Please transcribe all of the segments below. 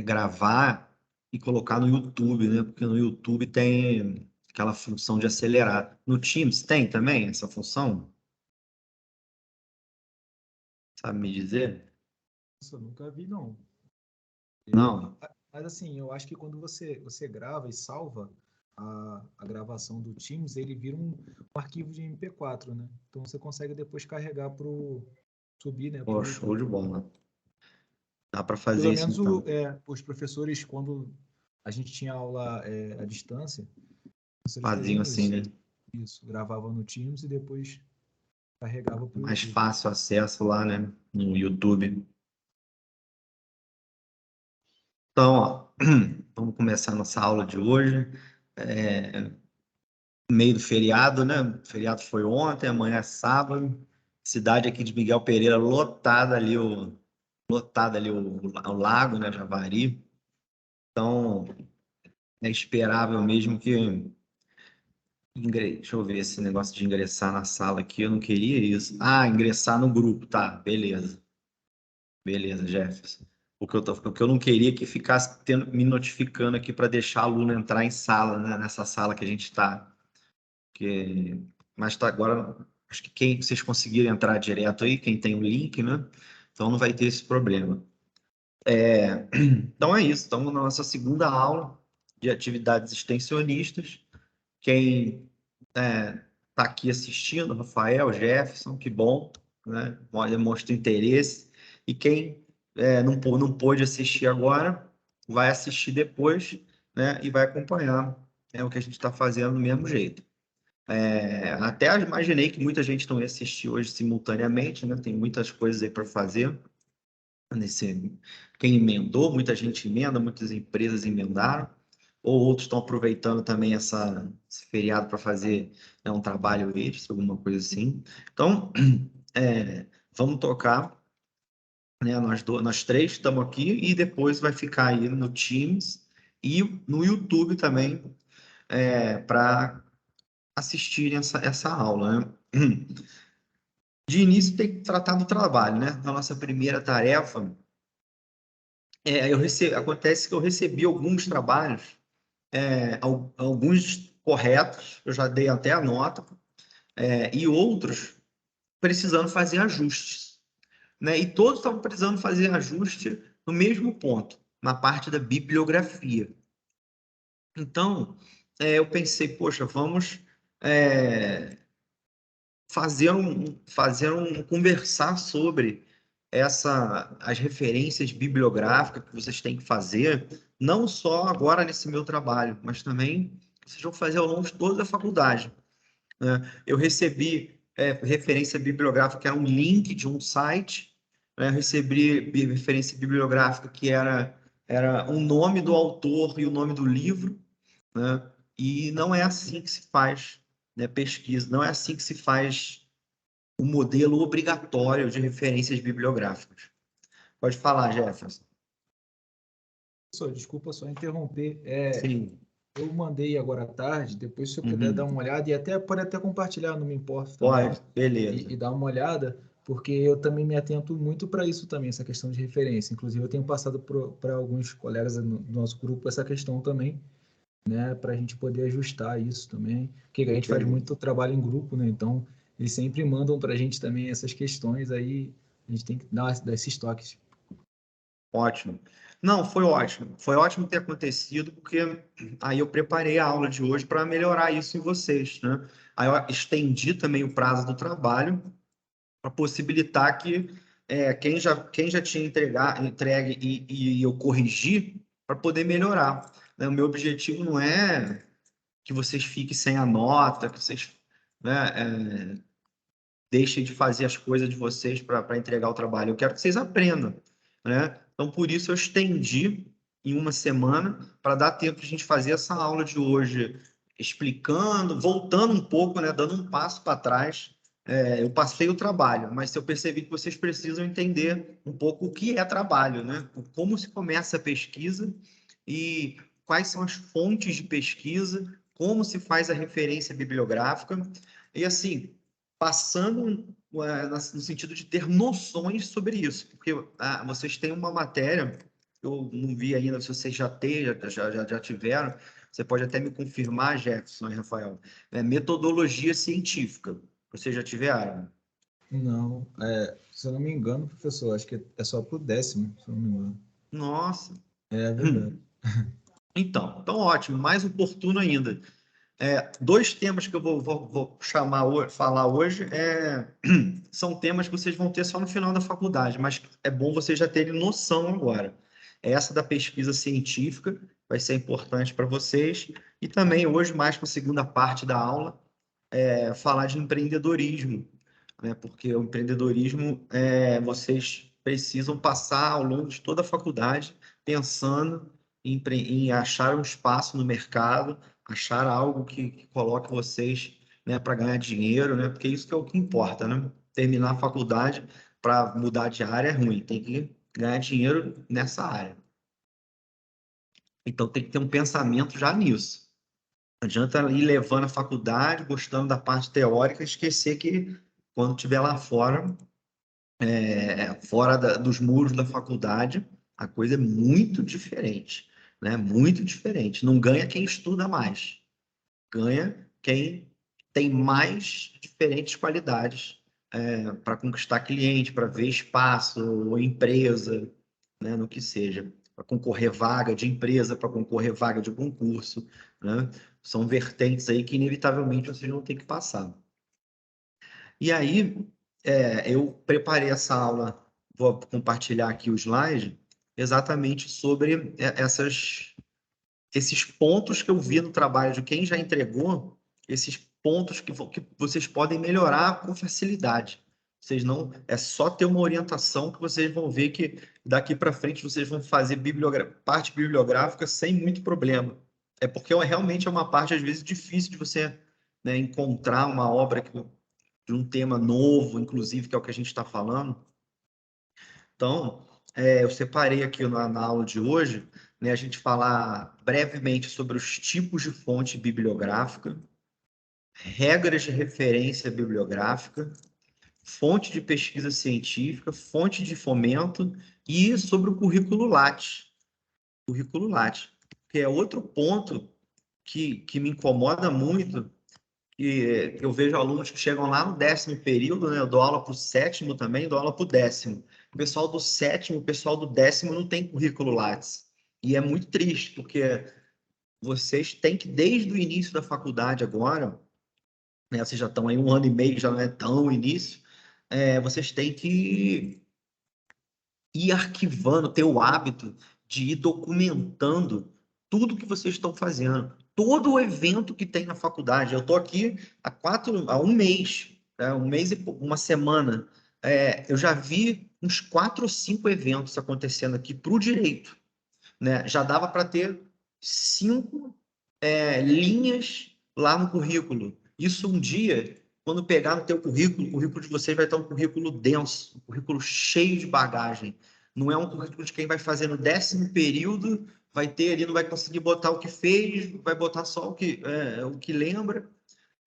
gravar e colocar no YouTube, né? Porque no YouTube tem aquela função de acelerar. No Teams tem também essa função? Sabe me dizer? Nossa, eu nunca vi, não. Não. Mas assim, eu acho que quando você grava e salva a gravação do Teams, ele vira um arquivo de MP4, né? Então você consegue depois carregar subir, né, para Pô, o show de YouTube. bola. Dá para fazer Pelo isso menos então. os professores, quando a gente tinha aula à distância, os professores Faziam faziam assim, isso. né? Isso, gravavam no Teams e depois carregava para o Mais YouTube. fácil acesso lá, né? No YouTube. Então, ó, vamos começar a nossa aula de hoje. É, meio do feriado, né? O feriado foi ontem, amanhã é sábado. Cidade aqui de Miguel Pereira lotada ali o lago, né? Javari. Então, é esperável mesmo que deixa eu ver esse negócio de ingressar na sala aqui. Eu não queria isso. Ah, ingressar no grupo, tá? Beleza. Beleza, Jefferson. O que eu não queria é que ficasse me notificando aqui para deixar aluno entrar em sala, né? Nessa sala que a gente está. Que... Mas tá agora, acho que quem vocês conseguirem entrar direto aí, quem tem o link, né? Então não vai ter esse problema. Então é isso. Estamos na nossa segunda aula de atividades extensionistas. Quem está aqui assistindo, Rafael, Jefferson, que bom, né? Demonstra interesse. E quem não pôde assistir agora, vai assistir depois, né? E vai acompanhar o que a gente está fazendo do mesmo jeito. Até imaginei que muita gente não ia assistir hoje simultaneamente, né? Tem muitas coisas aí para fazer. Quem emendou, muita gente emenda, muitas empresas emendaram, ou outros estão aproveitando também esse feriado para fazer, né, um trabalho extra, alguma coisa assim. Então, vamos tocar, né? Nós três estamos aqui e depois vai ficar aí no Teams e no YouTube também para assistirem essa aula, né? De início, tem que tratar do trabalho, né? A nossa primeira tarefa acontece que eu recebi alguns trabalhos, alguns corretos, eu já dei até a nota, e outros precisando fazer ajustes, né? E todos estavam precisando fazer ajuste no mesmo ponto, na parte da bibliografia. Então, eu pensei, poxa, vamos conversar sobre as referências bibliográficas que vocês têm que fazer, não só agora nesse meu trabalho, mas também que vocês vão fazer ao longo de toda a faculdade, né? Eu recebi referência bibliográfica, que era um link de um site, né? Eu recebi referência bibliográfica que era o nome do autor e o nome do livro, né? E não é assim que se faz, né, pesquisa, não é assim que se faz o modelo obrigatório de referências bibliográficas. Pode falar, Jefferson. Desculpa só interromper. Sim. Eu mandei agora à tarde, depois se você puder dar Uhum. uma olhada, e pode até compartilhar, não me importa também, Pode, beleza. e dar uma olhada, porque eu também me atento muito para isso também, essa questão de referência. Inclusive, eu tenho passado para alguns colegas do nosso grupo essa questão também, né, para a gente poder ajustar isso também, porque a gente faz Beleza. muito trabalho em grupo, né, então eles sempre mandam para a gente também essas questões, aí a gente tem que dar esses toques. Ótimo. Não, foi ótimo. Foi ótimo ter acontecido, porque aí eu preparei a aula de hoje para melhorar isso em vocês, né? Aí eu estendi também o prazo do trabalho para possibilitar que quem já tinha entregue e eu corrigir para poder melhorar, né? O meu objetivo não é que vocês fiquem sem a nota, que vocês, né, deixem de fazer as coisas de vocês para entregar o trabalho. Eu quero que vocês aprendam, né? Então, por isso, eu estendi em uma semana para dar tempo de a gente fazer essa aula de hoje, explicando, voltando um pouco, né, dando um passo para trás. Eu passei o trabalho, mas eu percebi que vocês precisam entender um pouco o que é trabalho, né? Como se começa a pesquisa e quais são as fontes de pesquisa, como se faz a referência bibliográfica. E assim, passando no sentido de ter noções sobre isso, porque vocês têm uma matéria eu não vi ainda se vocês já tiveram. Você pode até me confirmar, Jefferson e Rafael. É metodologia científica. Vocês já tiveram? Não, se eu não me engano, professor, acho que é só pro 10º, se eu não me engano. Nossa. É verdade. Então ótimo, mais oportuno ainda. Dois temas que eu vou falar hoje são temas que vocês vão ter só no final da faculdade, mas é bom vocês já terem noção agora. Essa da pesquisa científica vai ser importante para vocês, e também hoje, mais para a segunda parte da aula, falar de empreendedorismo, né? Porque o empreendedorismo, vocês precisam passar ao longo de toda a faculdade pensando em achar um espaço no mercado, achar algo que coloque vocês, né, para ganhar dinheiro, né? Porque isso que é o que importa, né? Terminar a faculdade para mudar de área é ruim, tem que ganhar dinheiro nessa área. Então tem que ter um pensamento já nisso. Não adianta ir levando a faculdade, gostando da parte teórica, esquecer que quando estiver lá fora, dos muros da faculdade, a coisa é muito diferente, né? Muito diferente. Não ganha quem estuda mais, ganha quem tem mais diferentes qualidades para conquistar cliente, para ver espaço ou empresa, né? No que seja, para concorrer vaga de empresa, para concorrer vaga de concurso, né? São vertentes aí que inevitavelmente vocês vão ter que passar. E aí, eu preparei essa aula, vou compartilhar aqui o slide, exatamente sobre esses pontos que eu vi no trabalho de quem já entregou, esses pontos que vocês podem melhorar com facilidade. Vocês não, é só ter uma orientação que vocês vão ver que daqui para frente vocês vão fazer parte bibliográfica sem muito problema. É porque realmente é uma parte, às vezes, difícil de você, né, encontrar uma obra de um tema novo, inclusive, que é o que a gente está falando. Então, eu separei aqui na aula de hoje, né, a gente falar brevemente sobre os tipos de fonte bibliográfica, regras de referência bibliográfica, fonte de pesquisa científica, fonte de fomento e sobre o currículo Lattes. Currículo Lattes, que é outro ponto que me incomoda muito, que eu vejo alunos que chegam lá no 10º período, né? Eu dou aula para o 7º também, dou aula para o 10º. O pessoal do 7º, o pessoal do 10º não tem currículo Lattes. E é muito triste, porque vocês têm que, desde o início da faculdade agora, né? Vocês já estão aí 1 ano e meio, já não é tão início, vocês têm que ir arquivando, ter o hábito de ir documentando tudo que vocês estão fazendo, todo o evento que tem na faculdade. Eu estou aqui há 1 mês, né? 1 mês e uma semana. Eu já vi uns 4 ou 5 eventos acontecendo aqui para o direito, né? Já dava para ter 5 linhas lá no currículo. Isso um dia, quando pegar no teu currículo, o currículo de vocês vai estar um currículo denso, um currículo cheio de bagagem. Não é um currículo de quem vai fazer no 10º período, vai ter ali, não vai conseguir botar o que fez, vai botar só o que lembra,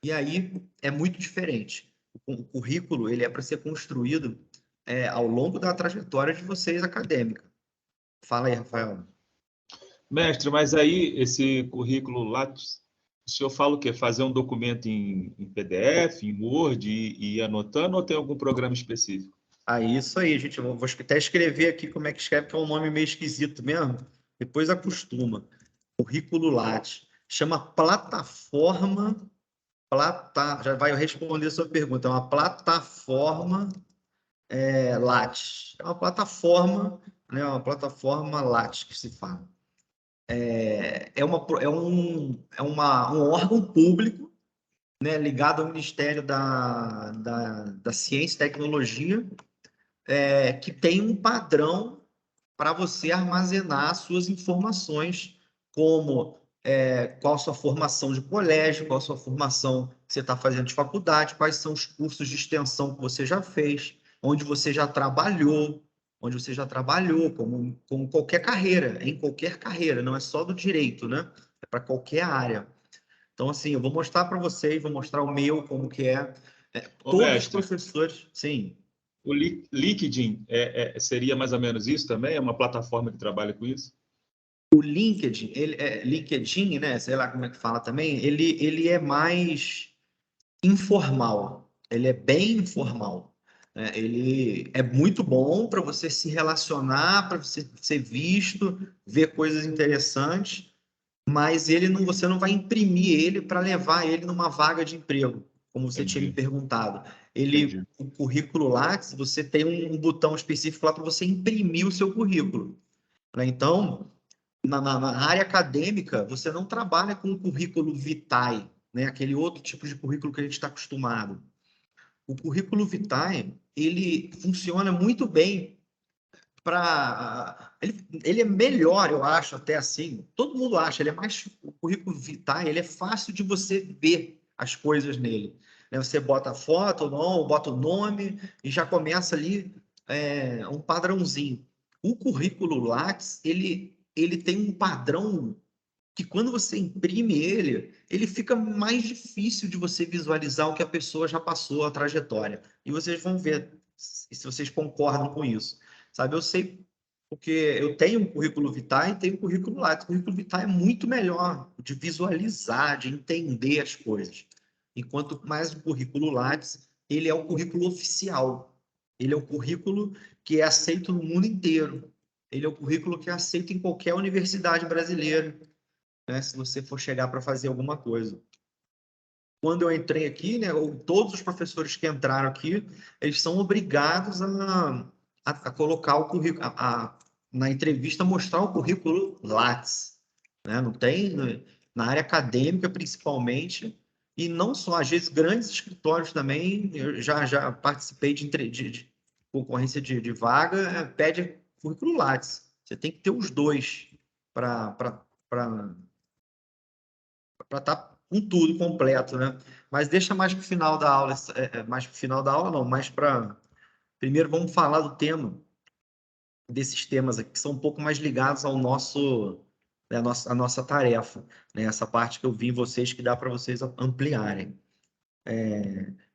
e aí é muito diferente. O currículo, ele é para ser construído ao longo da trajetória de vocês acadêmica. Fala aí, Rafael. Mestre, mas aí esse currículo Lattes, o senhor fala o quê? Fazer um documento em PDF, em Word e ir anotando, ou tem algum programa específico? Isso aí, gente. Eu vou até escrever aqui como é que escreve, que é um nome meio esquisito mesmo. Depois acostuma. Currículo Lattes. Chama plataforma. Já vai responder a sua pergunta. É uma plataforma Lattes. É uma plataforma, né? Uma plataforma Lattes que se fala. Um órgão público, né, ligado ao Ministério da Ciência e Tecnologia, que tem um padrão para você armazenar suas informações, como qual a sua formação de colégio, qual a sua formação que você está fazendo de faculdade, quais são os cursos de extensão que você já fez, onde você já trabalhou, como qualquer carreira, em qualquer carreira, não é só do direito, né? É para qualquer área. Então, assim, eu vou mostrar para vocês, vou mostrar o meu, como que é. Ô, Todos os mestre, professores, sim. O LinkedIn seria mais ou menos isso também? É uma plataforma que trabalha com isso? O LinkedIn, LinkedIn, né? Sei lá como é que fala também, ele é mais informal. Ele é bem informal, né? Ele é muito bom para você se relacionar, para você ser visto, ver coisas interessantes, mas ele não, você não vai imprimir ele para levar ele numa vaga de emprego, como você tinha me Entendi, perguntado. entendi. O currículo Lattes, você tem um botão específico lá para você imprimir o seu currículo, né? Então, na área acadêmica, você não trabalha com o currículo vitae, né? Aquele outro tipo de currículo que a gente está acostumado. O currículo vitae, ele funciona muito bem para... Ele é melhor, eu acho, até assim. Todo mundo acha, ele é mais... O currículo vitae, ele é fácil de você ver as coisas nele, né? Você bota a foto ou não, bota o nome e já começa ali um padrãozinho. O currículo Lattes, ele tem um padrão que quando você imprime ele, ele fica mais difícil de você visualizar o que a pessoa já passou, a trajetória. E vocês vão ver se vocês concordam com isso. Sabe, eu sei porque eu tenho um currículo vitae e tenho um currículo Lattes. O currículo vitae é muito melhor de visualizar, de entender as coisas. Enquanto mais o currículo Lattes, ele é o currículo oficial. Ele é o currículo que é aceito no mundo inteiro. Ele é o currículo que é aceito em qualquer universidade brasileira, né, se você for chegar para fazer alguma coisa. Quando eu entrei aqui, né, todos os professores que entraram aqui, eles são obrigados a colocar o currículo, na entrevista, mostrar o currículo Lattes, né? Não tem, né, na área acadêmica, principalmente, e não só, às vezes, grandes escritórios também, eu já participei de concorrência de vaga, pede currículo Lattes. Você tem que ter os dois para estar com tudo completo, né? Mas deixa mais para o final da aula, mais para o final da aula não, mais para... Primeiro vamos falar do tema, desses temas aqui, que são um pouco mais ligados ao nosso, né, a nossa tarefa, né? Essa parte que eu vi em vocês, que dá para vocês ampliarem.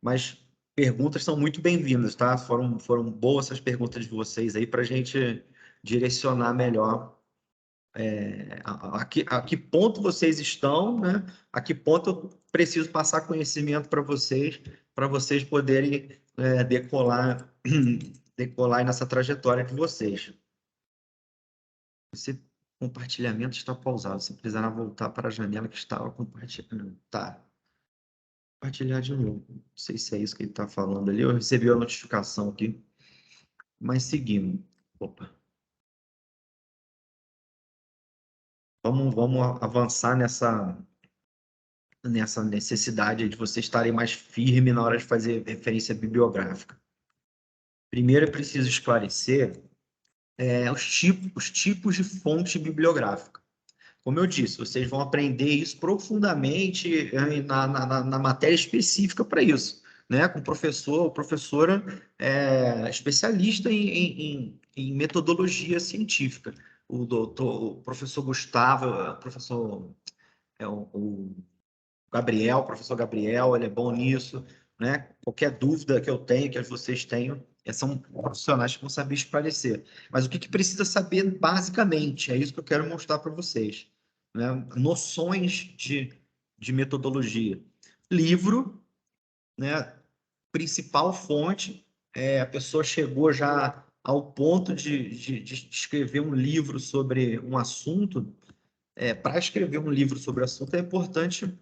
Mas perguntas são muito bem-vindas, tá? Foram boas essas perguntas de vocês aí para a gente direcionar melhor a que ponto vocês estão, né? A que ponto eu preciso passar conhecimento para vocês poderem decolar, decolar nessa trajetória de vocês. Esse compartilhamento está pausado. Você precisará voltar para a janela que estava compartilhando. Tá. Compartilhar de novo. Não sei se é isso que ele está falando ali. Eu recebi a notificação aqui. Mas seguindo. Opa. Vamos avançar nessa necessidade de vocês estarem mais firmes na hora de fazer referência bibliográfica. Primeiro é preciso esclarecer os tipos de fonte bibliográfica. Como eu disse, vocês vão aprender isso profundamente na matéria específica para isso, né? Com professor ou professora especialista em metodologia científica. O professor Gustavo, o Gabriel, o professor Gabriel, ele é bom nisso, né? Qualquer dúvida que eu tenho, que vocês tenham, são profissionais que vão saber esclarecer. Mas o que precisa saber basicamente, é isso que eu quero mostrar para vocês, né? Noções de metodologia. Livro, né? Principal fonte, a pessoa chegou já ao ponto de escrever um livro sobre um assunto. Para escrever um livro sobre o assunto é importante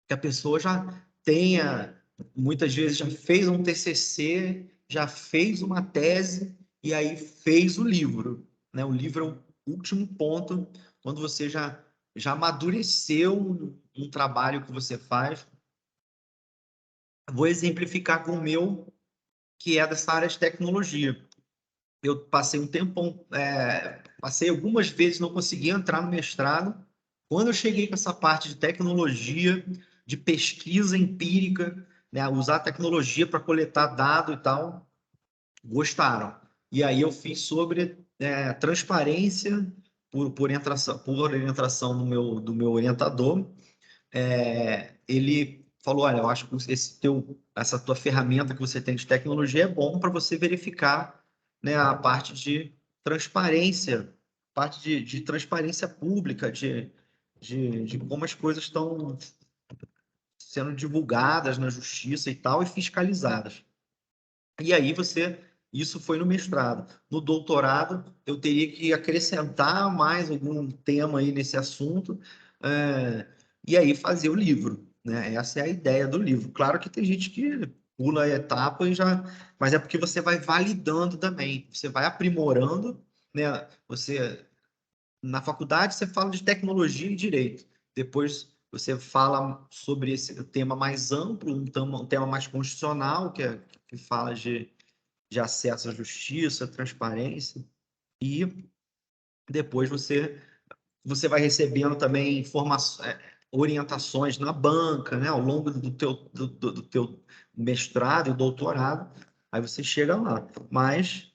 que a pessoa já tenha, muitas vezes já fez um TCC, já fez uma tese e aí fez o livro, né? O livro é o último ponto quando você já amadureceu um trabalho que você faz. Vou exemplificar com o meu, que é dessa área de tecnologia. Eu passei um tempão, passei algumas vezes, não consegui entrar no mestrado. Quando eu cheguei com essa parte de tecnologia, de pesquisa empírica, né, usar a tecnologia para coletar dado e tal, gostaram. E aí eu fiz sobre transparência por orientação do meu orientador. Ele falou, olha, eu acho que essa tua ferramenta que você tem de tecnologia é bom para você verificar, né, a parte de transparência, parte de transparência pública, de como as coisas estão sendo divulgadas na justiça e tal, e fiscalizadas. E aí isso foi no mestrado. No doutorado, eu teria que acrescentar mais algum tema aí nesse assunto, e aí fazer o livro, né? Essa é a ideia do livro. Claro que tem gente que pula a etapa e já, mas é porque você vai validando também, você vai aprimorando, né? Na faculdade você fala de tecnologia e direito. Depois você fala sobre esse tema mais amplo, um tema mais constitucional, que fala de acesso à justiça, transparência, e depois você vai recebendo também orientações na banca, né, ao longo do teu mestrado e doutorado, aí você chega lá. Mas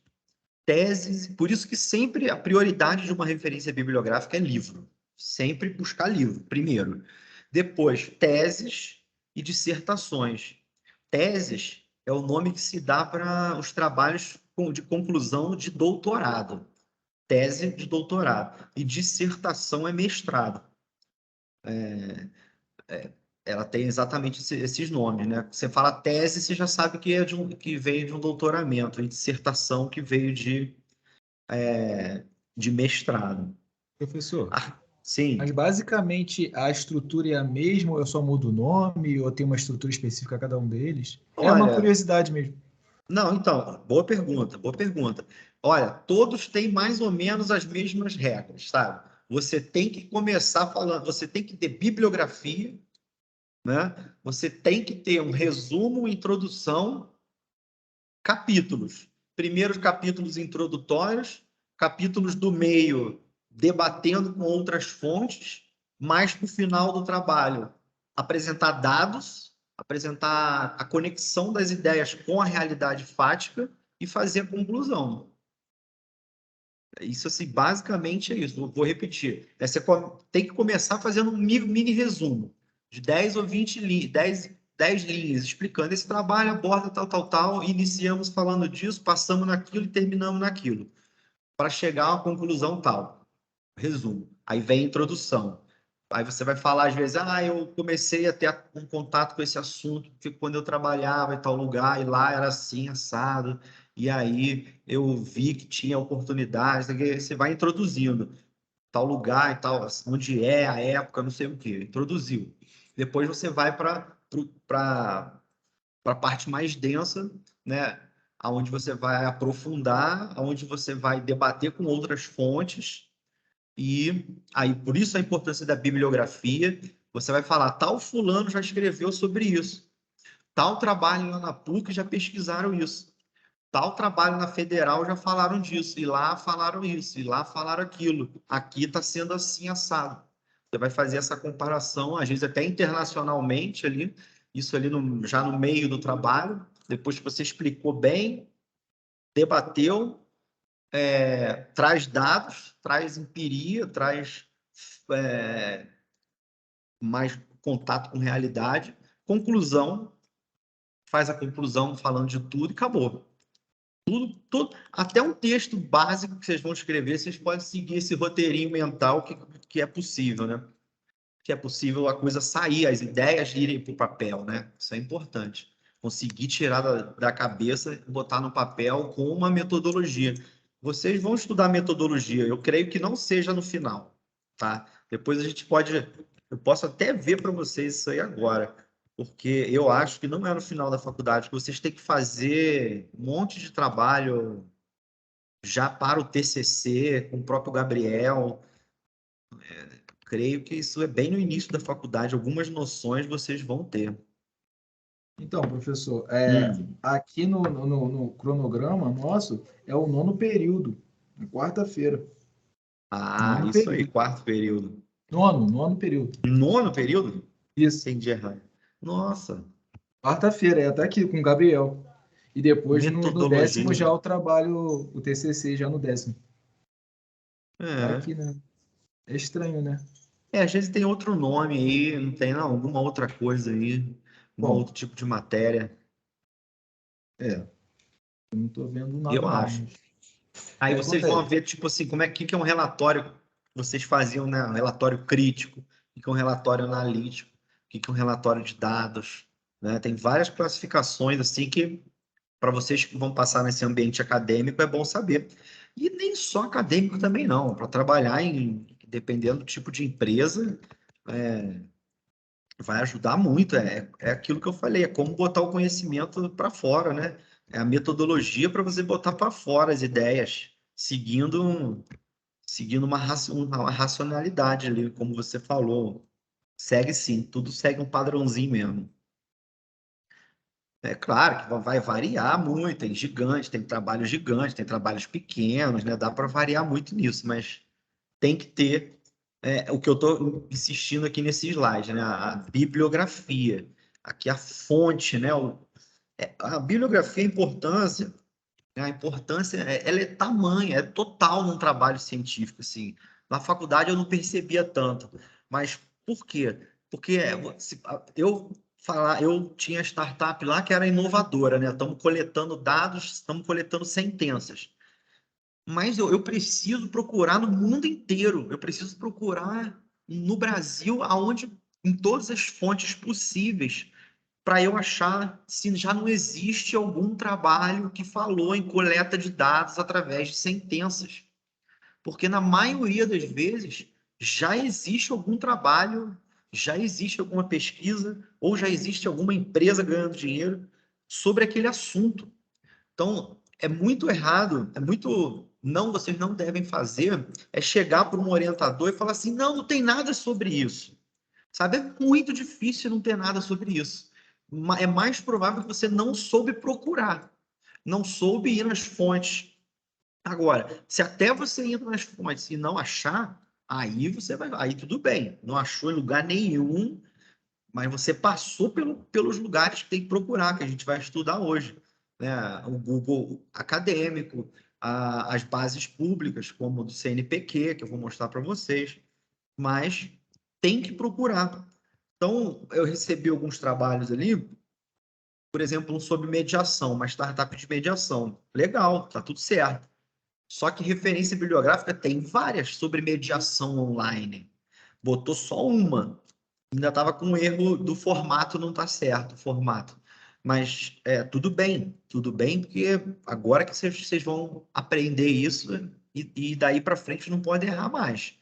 teses, por isso que sempre a prioridade de uma referência bibliográfica é livro. Sempre buscar livro, primeiro. Depois, teses e dissertações. Teses é o nome que se dá para os trabalhos de conclusão de doutorado. Tese de doutorado. E dissertação é mestrado. Ela tem exatamente esses nomes, né? Você fala tese, você já sabe que que veio de um doutoramento, e dissertação que veio de mestrado. Professor, Sim. mas basicamente a estrutura é a mesma, ou eu só mudo o nome, ou tem uma estrutura específica a cada um deles? É uma Olha, curiosidade mesmo. não, então, boa pergunta, boa pergunta. Olha, todos têm mais ou menos as mesmas regras, sabe? Você tem que começar falando, você tem que ter bibliografia, né? Você tem que ter um resumo, introdução, capítulos. Primeiros capítulos introdutórios, capítulos do meio debatendo com outras fontes, mais para o final do trabalho apresentar dados, apresentar a conexão das ideias com a realidade fática e fazer a conclusão. Isso, assim, basicamente é isso. Vou repetir. Você tem que começar fazendo um mini resumo de 10 ou 20 linhas, 10 linhas, explicando esse trabalho, aborda tal, iniciamos falando disso, passamos naquilo e terminamos naquilo, para chegar a uma conclusão tal. Resumo. Aí vem a introdução. Aí você vai falar, às vezes, eu comecei a ter um contato com esse assunto quando eu trabalhava em tal lugar, e lá era assim, assado, e aí eu vi que tinha oportunidades, você vai introduzindo tal lugar e tal, onde é a época, não sei o quê, introduziu. Depois você vai para a parte mais densa, né? Onde você vai aprofundar, onde você vai debater com outras fontes, e aí, por isso a importância da bibliografia. Você vai falar, tal fulano já escreveu sobre isso. Tal trabalho lá na PUC já pesquisaram isso. Tal trabalho na Federal já falaram disso. E lá falaram isso. E lá falaram aquilo. Aqui está sendo assim, assado. Você vai fazer essa comparação, às vezes até internacionalmente ali. Isso ali já no meio do trabalho. Depois que você explicou bem, debateu, traz dados, traz empiria, traz mais contato com realidade. Conclusão, faz a conclusão falando de tudo e acabou. Tudo, até um texto básico que vocês vão escrever, vocês podem seguir esse roteirinho mental que é possível, né? Que é possível a coisa sair, as ideias irem para o papel, né? Isso é importante. Conseguir tirar da cabeça e botar no papel com uma metodologia. Vocês vão estudar metodologia, eu creio que não seja no final, tá? Depois eu posso até ver para vocês isso aí agora, porque eu acho que não é no final da faculdade, que vocês têm que fazer um monte de trabalho já para o TCC, com o próprio Gabriel. Creio que isso é bem no início da faculdade, algumas noções vocês vão ter. Então, professor, Hum. aqui no cronograma nosso é o 9º período, na quarta-feira. Ah, 9º isso aí, período. quarto período. Nono período. Nono período? Isso. Entendi errado. Nossa, Quarta-feira, até aqui com o Gabriel. E depois no 10º metodologia. já o trabalho, o TCC já no 10º. Tá É. aqui, né? É estranho, né? Às vezes tem outro nome aí, não tem não, alguma outra coisa aí. um outro tipo de matéria. Eu não estou vendo nada. Eu acho. Aí vocês vão ver, tipo assim, como é que é um relatório que vocês faziam, né? Um relatório crítico, o que é um relatório analítico, o que é um relatório de dados, né? Tem várias classificações, assim, que para vocês que vão passar nesse ambiente acadêmico é bom saber. E nem só acadêmico também não, para trabalhar dependendo do tipo de empresa, vai ajudar muito. É aquilo que eu falei, é como botar o conhecimento para fora, né? É a metodologia para você botar para fora as ideias, seguindo uma racionalidade ali, como você falou. Segue sim, tudo segue um padrãozinho mesmo. É claro que vai variar muito, tem gigante, tem trabalhos gigantes, tem trabalhos pequenos, né? Dá para variar muito nisso, mas tem que ter o que eu estou insistindo aqui nesse slide, né? A bibliografia, aqui a fonte, né? A bibliografia, a importância, né? A importância, ela é tamanha, é total num trabalho científico, assim. Na faculdade eu não percebia tanto, mas por quê? Porque eu tinha startup lá que era inovadora, né? Estamos coletando dados, estamos coletando sentenças. Mas eu preciso procurar no mundo inteiro. Eu preciso procurar no Brasil, aonde, em todas as fontes possíveis, para eu achar se já não existe algum trabalho que falou em coleta de dados através de sentenças. Porque na maioria das vezes já existe algum trabalho, já existe alguma pesquisa, ou já existe alguma empresa ganhando dinheiro sobre aquele assunto. Então, é muito errado, é muito. Não, vocês não devem fazer, é chegar para um orientador e falar assim: não, não tem nada sobre isso. Sabe? É muito difícil não ter nada sobre isso. É mais provável que você não soube procurar, não soube ir nas fontes. Agora, se até você ir nas fontes e não achar, aí você vai. Aí tudo bem, não achou em lugar nenhum, mas você passou pelos lugares que tem que procurar, que a gente vai estudar hoje, né? O Google acadêmico, as bases públicas, como o do CNPq, que eu vou mostrar para vocês, mas tem que procurar. Então, eu recebi alguns trabalhos ali, por exemplo, um sobre mediação, uma startup de mediação. Legal, tá tudo certo. Só que referência bibliográfica tem várias sobre mediação online. Botou só uma, ainda estava com um erro do formato, não está certo o formato. Mas tudo bem, porque agora que vocês vão aprender isso e daí para frente não pode errar mais.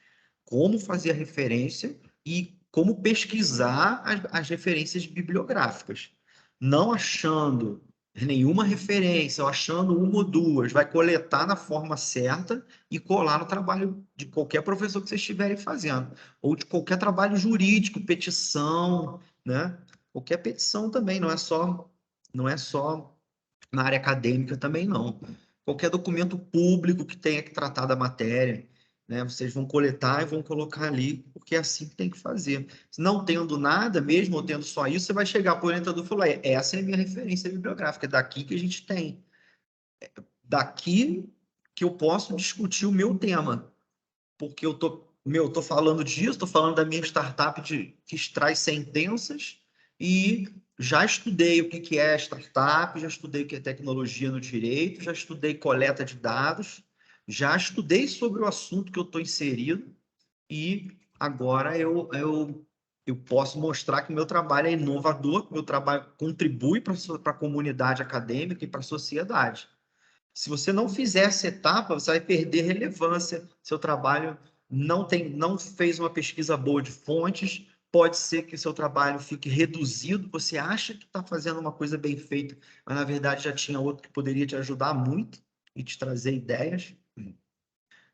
Como fazer a referência e como pesquisar as referências bibliográficas. Não achando nenhuma referência, ou achando uma ou duas, vai coletar na forma certa e colar no trabalho de qualquer professor que vocês estiverem fazendo ou de qualquer trabalho jurídico, petição, né? Qualquer petição também, não é só na área acadêmica também não. Qualquer documento público que tenha que tratar da matéria, né? Vocês vão coletar e vão colocar ali, porque é assim que tem que fazer. Não tendo nada, mesmo ou tendo só isso, você vai chegar para o orientador e falar: essa é a minha referência bibliográfica, é daqui que a gente tem. Daqui que eu posso discutir o meu tema, porque eu tô falando disso, estou falando da minha startup que extrai sentenças e já estudei o que é startup, já estudei o que é tecnologia no direito, já estudei coleta de dados, já estudei sobre o assunto que eu estou inserido e agora eu posso mostrar que o meu trabalho é inovador, que o meu trabalho contribui para a comunidade acadêmica e para a sociedade. Se você não fizer essa etapa, você vai perder relevância. Seu trabalho não fez uma pesquisa boa de fontes. Pode ser que seu trabalho fique reduzido. Você acha que está fazendo uma coisa bem feita, mas na verdade já tinha outro que poderia te ajudar muito e te trazer ideias.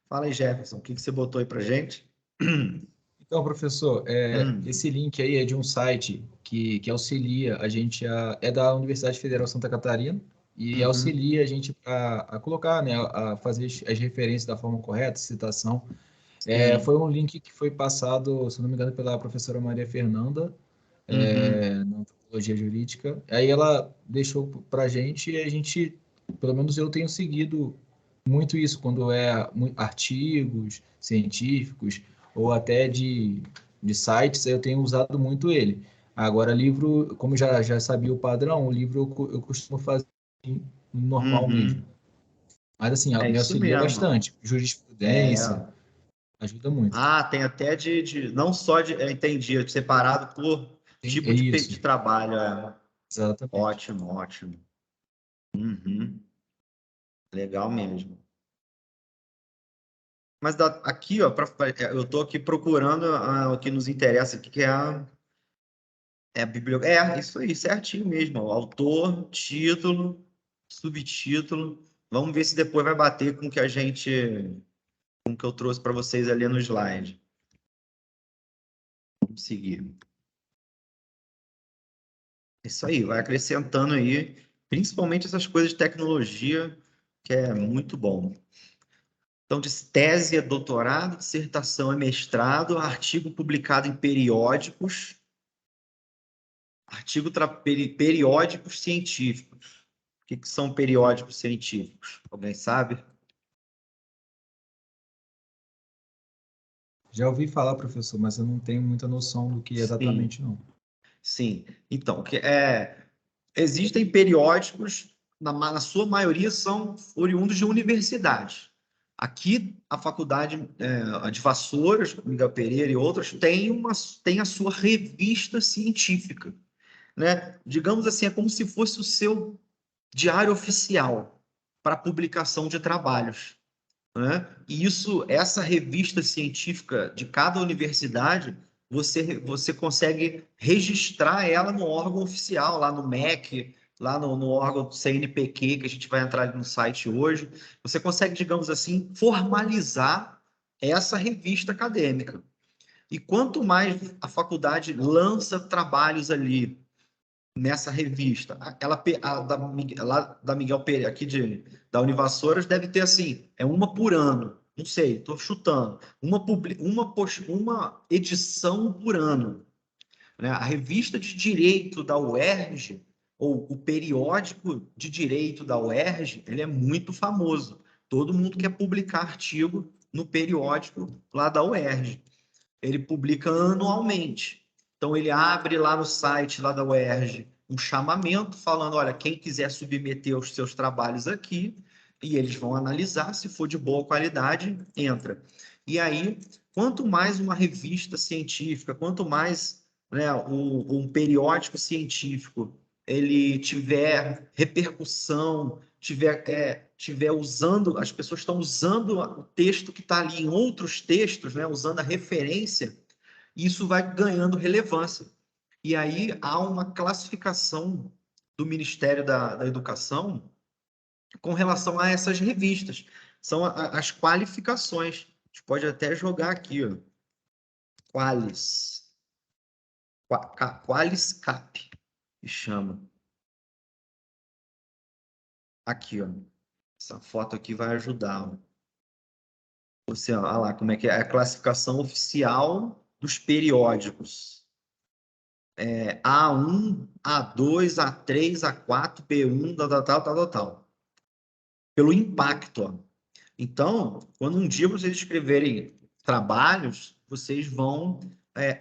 Fala aí, Jefferson, o que você botou aí para gente? Então, professor, esse link aí é de um site que auxilia a gente é da Universidade Federal Santa Catarina e auxilia a gente a colocar, né, a fazer as referências da forma correta, citação. Foi um link que foi passado, se não me engano, pela professora Maria Fernanda, na antropologia jurídica. Aí ela deixou para a gente e a gente, pelo menos eu tenho seguido muito isso, quando artigos científicos ou até de sites, eu tenho usado muito ele. Agora, livro, como já sabia o padrão, o livro eu costumo fazer normal mesmo. Uhum. Mas assim, É me isso auxilia mesmo. bastante. Jurisprudência, É. ajuda muito. Ah, tem até não só entendi, separado por É tipo isso, de trabalho. exatamente. Ótimo, ótimo. Uhum. Legal mesmo. Mas aqui, ó, eu estou aqui procurando o que nos interessa aqui, que é a bibliografia. É, isso aí, certinho mesmo. Ó. Autor, título, subtítulo. Vamos ver se depois vai bater com o que com o que eu trouxe para vocês ali no slide. Vamos seguir. Isso aí, vai acrescentando aí, principalmente essas coisas de tecnologia, que é muito bom. Então, de tese é doutorado, dissertação é mestrado, artigo publicado em periódicos, periódicos científicos. O que são periódicos científicos? Alguém sabe? Já ouvi falar, professor, mas eu não tenho muita noção do que Sim, exatamente não. sim. Então, existem periódicos, na sua maioria são oriundos de universidades. Aqui, a faculdade a de Vassouras, Miguel Pereira e outras, tem a sua revista científica, né? Digamos assim, é como se fosse o seu diário oficial para publicação de trabalhos, né? E essa revista científica de cada universidade, você consegue registrar ela no órgão oficial, lá no MEC, lá no órgão do CNPq, que a gente vai entrar ali no site hoje. Você consegue, digamos assim, formalizar essa revista acadêmica. E quanto mais a faculdade lança trabalhos ali nessa revista. Lá da Miguel Pereira, da Univassouras, deve ter assim, uma por ano. Não sei, estou chutando. Uma edição por ano. Né? A revista de direito da UERJ, ou o periódico de direito da UERJ, ele é muito famoso. Todo mundo quer publicar artigo no periódico lá da UERJ. Ele publica anualmente. Então, ele abre lá no site lá da UERJ um chamamento falando, olha, quem quiser submeter os seus trabalhos aqui, e eles vão analisar, se for de boa qualidade, entra. E aí, quanto mais uma revista científica, quanto mais, né, um periódico científico ele tiver repercussão, tiver usando, as pessoas estão usando o texto que está ali em outros textos, né, usando a referência, isso vai ganhando relevância. E aí há uma classificação do Ministério da Educação com relação a essas revistas. São as qualificações. A gente pode até jogar aqui, ó. Qualis. Qualis Cap, que chama. Aqui, ó. Essa foto aqui vai ajudar. Ó. Você, olha lá, como é que é a classificação oficial dos periódicos. A1, A2, A3, A4, B1, tal. Pelo impacto. Ó. Então, quando um dia vocês escreverem trabalhos, vocês vão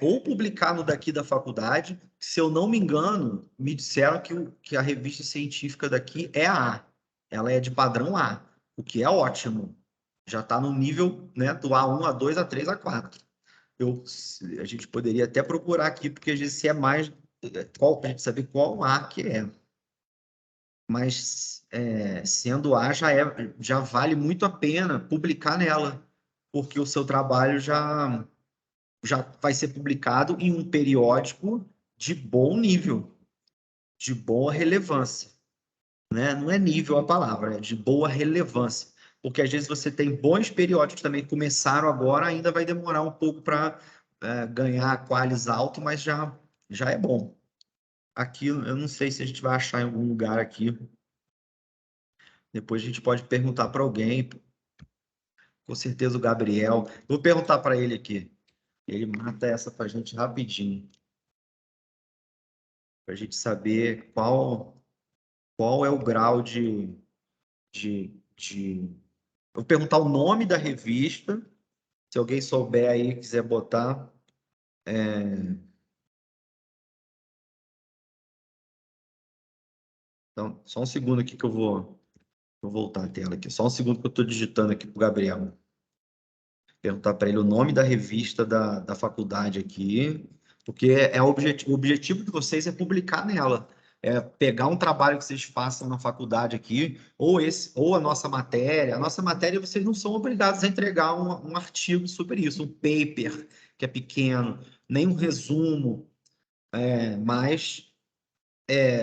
ou publicar no daqui da faculdade. Se eu não me engano, me disseram que a revista científica daqui é a A. Ela é de padrão A, o que é ótimo. Já está no nível, né, do A1, A2, A3, A4. A gente poderia até procurar aqui, porque às vezes se é mais, a gente saber qual A que é. Mas sendo A, já vale muito a pena publicar nela, porque o seu trabalho já vai ser publicado em um periódico de bom nível, de boa relevância. Né? Não é nível a palavra, é de boa relevância. Porque às vezes você tem bons periódicos também que começaram agora, ainda vai demorar um pouco para ganhar qualis alto, mas já é bom. Aqui, eu não sei se a gente vai achar em algum lugar aqui. Depois a gente pode perguntar para alguém. Com certeza o Gabriel. Vou perguntar para ele aqui. Ele mata essa para a gente rapidinho. Para a gente saber qual é o grau de... Vou perguntar o nome da revista. Se alguém souber aí, quiser botar. Então, só um segundo aqui que eu vou voltar a tela aqui. Só um segundo que eu estou digitando aqui para o Gabriel. Perguntar para ele o nome da revista da faculdade aqui, porque o objetivo de vocês é publicar nela. É pegar um trabalho que vocês façam na faculdade aqui, ou a nossa matéria. A nossa matéria, vocês não são obrigados a entregar um artigo sobre isso, um paper, que é pequeno, nem um resumo. Mas,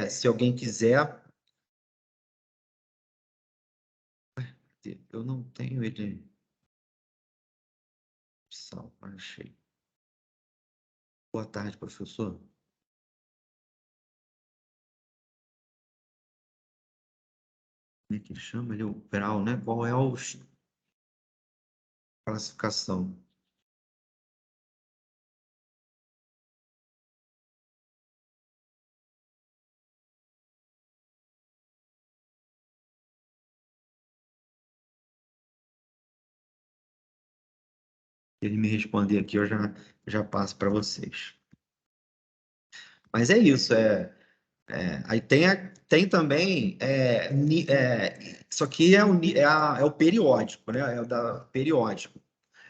se alguém quiser... Eu não tenho ele... Achei. Boa tarde, professor. Como é que chama ele? O grau, né? Qual é a classificação? Se ele me responder aqui, eu já passo para vocês. Mas é isso. Aí tem também... isso aqui é o periódico, né? É o da periódico.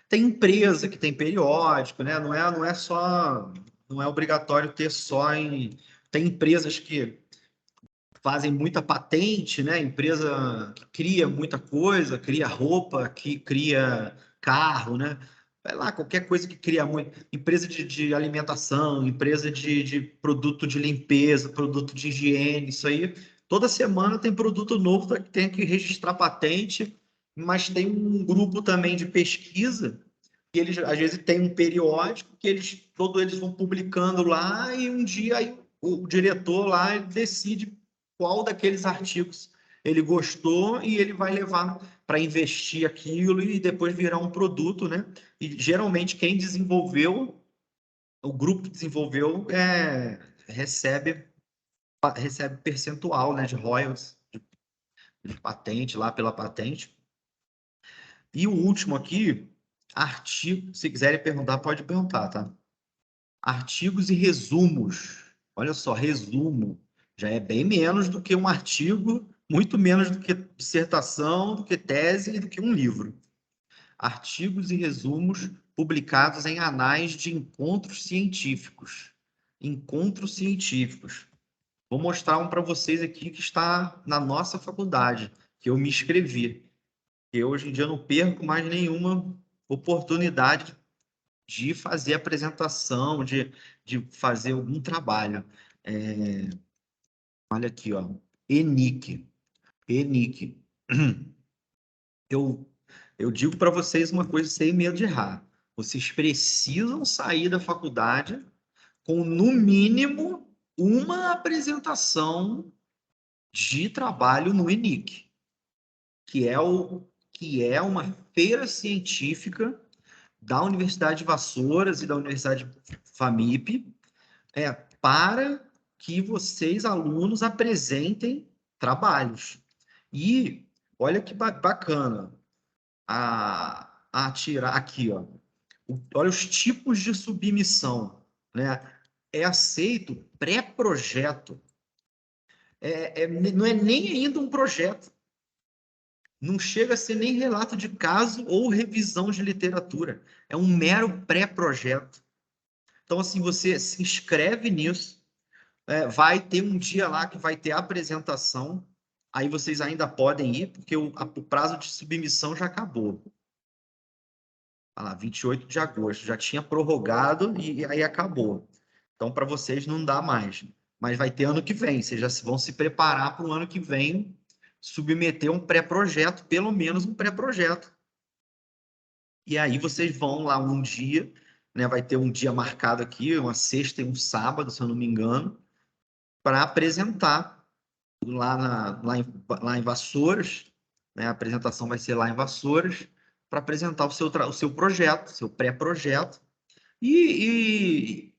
Tem empresa que tem periódico, né? Não é só... Não é obrigatório ter só em... Tem empresas que fazem muita patente, né? Empresa que cria muita coisa, cria roupa, que cria carro, né? Vai lá, qualquer coisa que cria muito. Empresa de alimentação, empresa de produto de limpeza, produto de higiene, isso aí. Toda semana tem produto novo que tem que registrar patente, mas tem um grupo também de pesquisa que eles às vezes tem um periódico que todos eles vão publicando lá e um dia aí o diretor lá ele decide qual daqueles artigos ele gostou e ele vai levar para investir aquilo e depois virar um produto, né? E geralmente quem desenvolveu, o grupo que desenvolveu, recebe percentual, né, de royalties, de patente, lá pela patente. E o último aqui, artigo, se quiserem perguntar, pode perguntar, tá? Artigos e resumos. Olha só, resumo. Já é bem menos do que um artigo, muito menos do que dissertação, do que tese e do que um livro. Artigos e resumos publicados em anais de encontros científicos. Encontros científicos. Vou mostrar um para vocês aqui que está na nossa faculdade, que eu me inscrevi. Eu hoje em dia não perco mais nenhuma oportunidade de fazer apresentação, de fazer algum trabalho. Olha aqui, ó. ENIC. ENIC. Eu digo para vocês uma coisa sem medo de errar. Vocês precisam sair da faculdade com, no mínimo, uma apresentação de trabalho no ENIC, que é uma feira científica da Universidade de Vassouras e da Universidade FAMIP, para que vocês, alunos, apresentem trabalhos. E olha que bacana a tirar aqui, ó. Olha os tipos de submissão, né? É aceito pré-projeto. Não é nem ainda um projeto. Não chega a ser nem relato de caso ou revisão de literatura. É um mero pré-projeto. Então, assim, você se inscreve nisso, vai ter um dia lá que vai ter a apresentação, aí vocês ainda podem ir, porque o prazo de submissão já acabou. Olha lá, 28 de agosto, já tinha prorrogado e aí acabou. Então, para vocês não dá mais. Mas vai ter ano que vem, vocês já vão se preparar para o ano que vem submeter um pré-projeto, pelo menos um pré-projeto. E aí vocês vão lá um dia, né? Vai ter um dia marcado aqui, uma sexta e um sábado, se eu não me engano, para apresentar lá em Vassouras, né? A apresentação vai ser lá em Vassouras, para apresentar o seu projeto, seu pré-projeto, e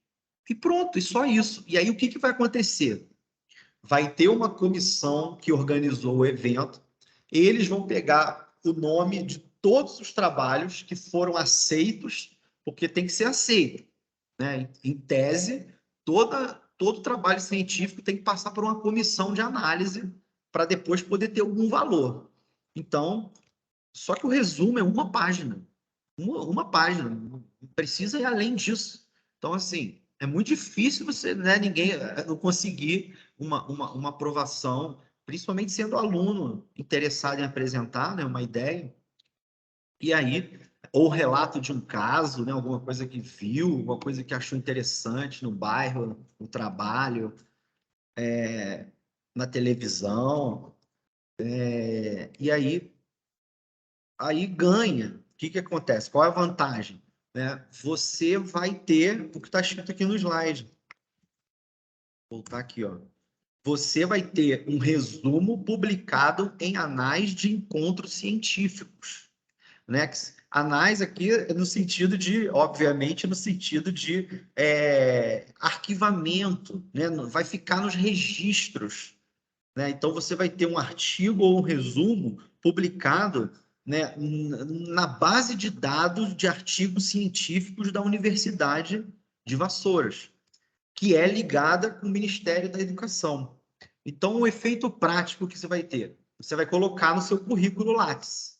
pronto, e só isso. E aí o que vai acontecer? Vai ter uma comissão que organizou o evento, eles vão pegar o nome de todos os trabalhos que foram aceitos, porque tem que ser aceito, né? Em tese, todo trabalho científico tem que passar por uma comissão de análise para depois poder ter algum valor. Então, só que o resumo é uma página. Uma página. Não precisa ir além disso. Então, assim, é muito difícil você, né, ninguém não conseguir uma aprovação, principalmente sendo aluno interessado em apresentar, né, uma ideia. E aí, ou relato de um caso, né, alguma coisa que viu, alguma coisa que achou interessante no bairro, no trabalho, na televisão. E aí ganha. O que acontece? Qual é a vantagem? Né? Você vai ter o que está escrito aqui no slide. Vou voltar aqui, ó. Você vai ter um resumo publicado em anais de encontros científicos. Né? Anais aqui no sentido de, obviamente, no sentido de arquivamento, né? Vai ficar nos registros. Né? Então, você vai ter um artigo ou um resumo publicado, né, na base de dados de artigos científicos da Universidade de Vassouras, que é ligada com o Ministério da Educação. Então, o efeito prático que você vai ter, você vai colocar no seu currículo Lattes,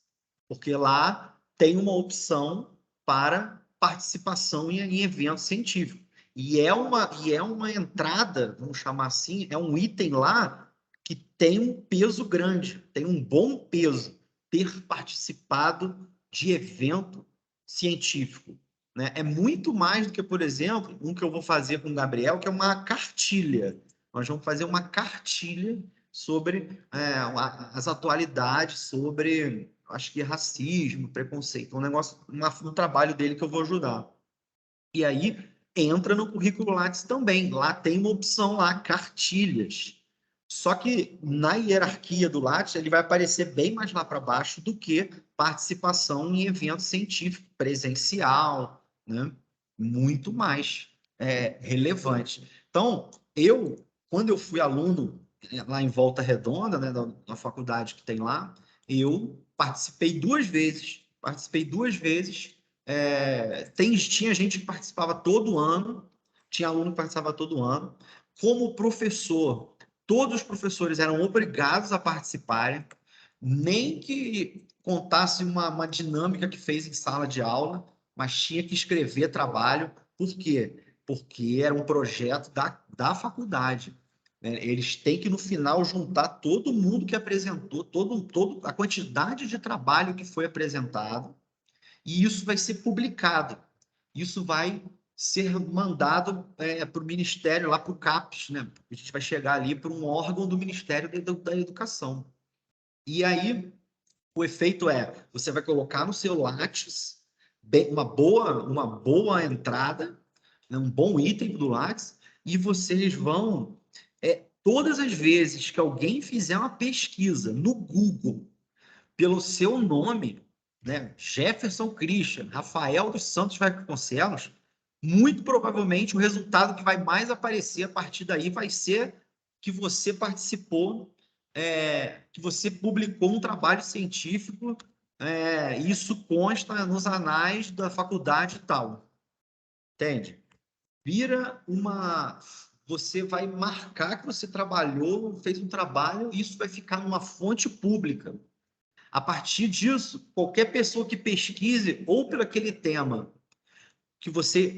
porque lá tem uma opção para participação em eventos científicos. E é uma entrada, vamos chamar assim, é um item lá que tem um peso grande, tem um bom peso ter participado de evento científico. Né? É muito mais do que, por exemplo, um que eu vou fazer com o Gabriel, que é uma cartilha. Nós vamos fazer uma cartilha sobre as atualidades, sobre, acho que racismo, preconceito, um negócio, um trabalho dele que eu vou ajudar. E aí entra no currículo Lattes também. Lá tem uma opção lá, cartilhas. Só que na hierarquia do Lattes, ele vai aparecer bem mais lá para baixo do que participação em evento científico presencial, né? Muito mais relevante. Então, quando eu fui aluno lá em Volta Redonda, né, na faculdade que tem lá, eu participei duas vezes. Tinha gente que participava todo ano, tinha aluno que participava todo ano. Como professor, todos os professores eram obrigados a participarem, nem que contasse uma dinâmica que fez em sala de aula, mas tinha que escrever trabalho. Por quê? Porque era um projeto da faculdade. Eles têm que, no final, juntar todo mundo que apresentou, a quantidade de trabalho que foi apresentado, e isso vai ser publicado. Isso vai ser mandado para o Ministério, lá para o CAPES, né? A gente vai chegar ali para um órgão do Ministério da Educação. E aí, o efeito você vai colocar no seu Lattes uma boa entrada, né? Um bom item do Lattes, e vocês vão, todas as vezes que alguém fizer uma pesquisa no Google pelo seu nome, né, Jefferson Christian, Rafael dos Santos Vasconcelos, muito provavelmente o resultado que vai mais aparecer a partir daí vai ser que você participou, que você publicou um trabalho científico, isso consta nos anais da faculdade e tal. Entende? Você vai marcar que você trabalhou, fez um trabalho, e isso vai ficar numa fonte pública. A partir disso, qualquer pessoa que pesquise ou pelo aquele tema,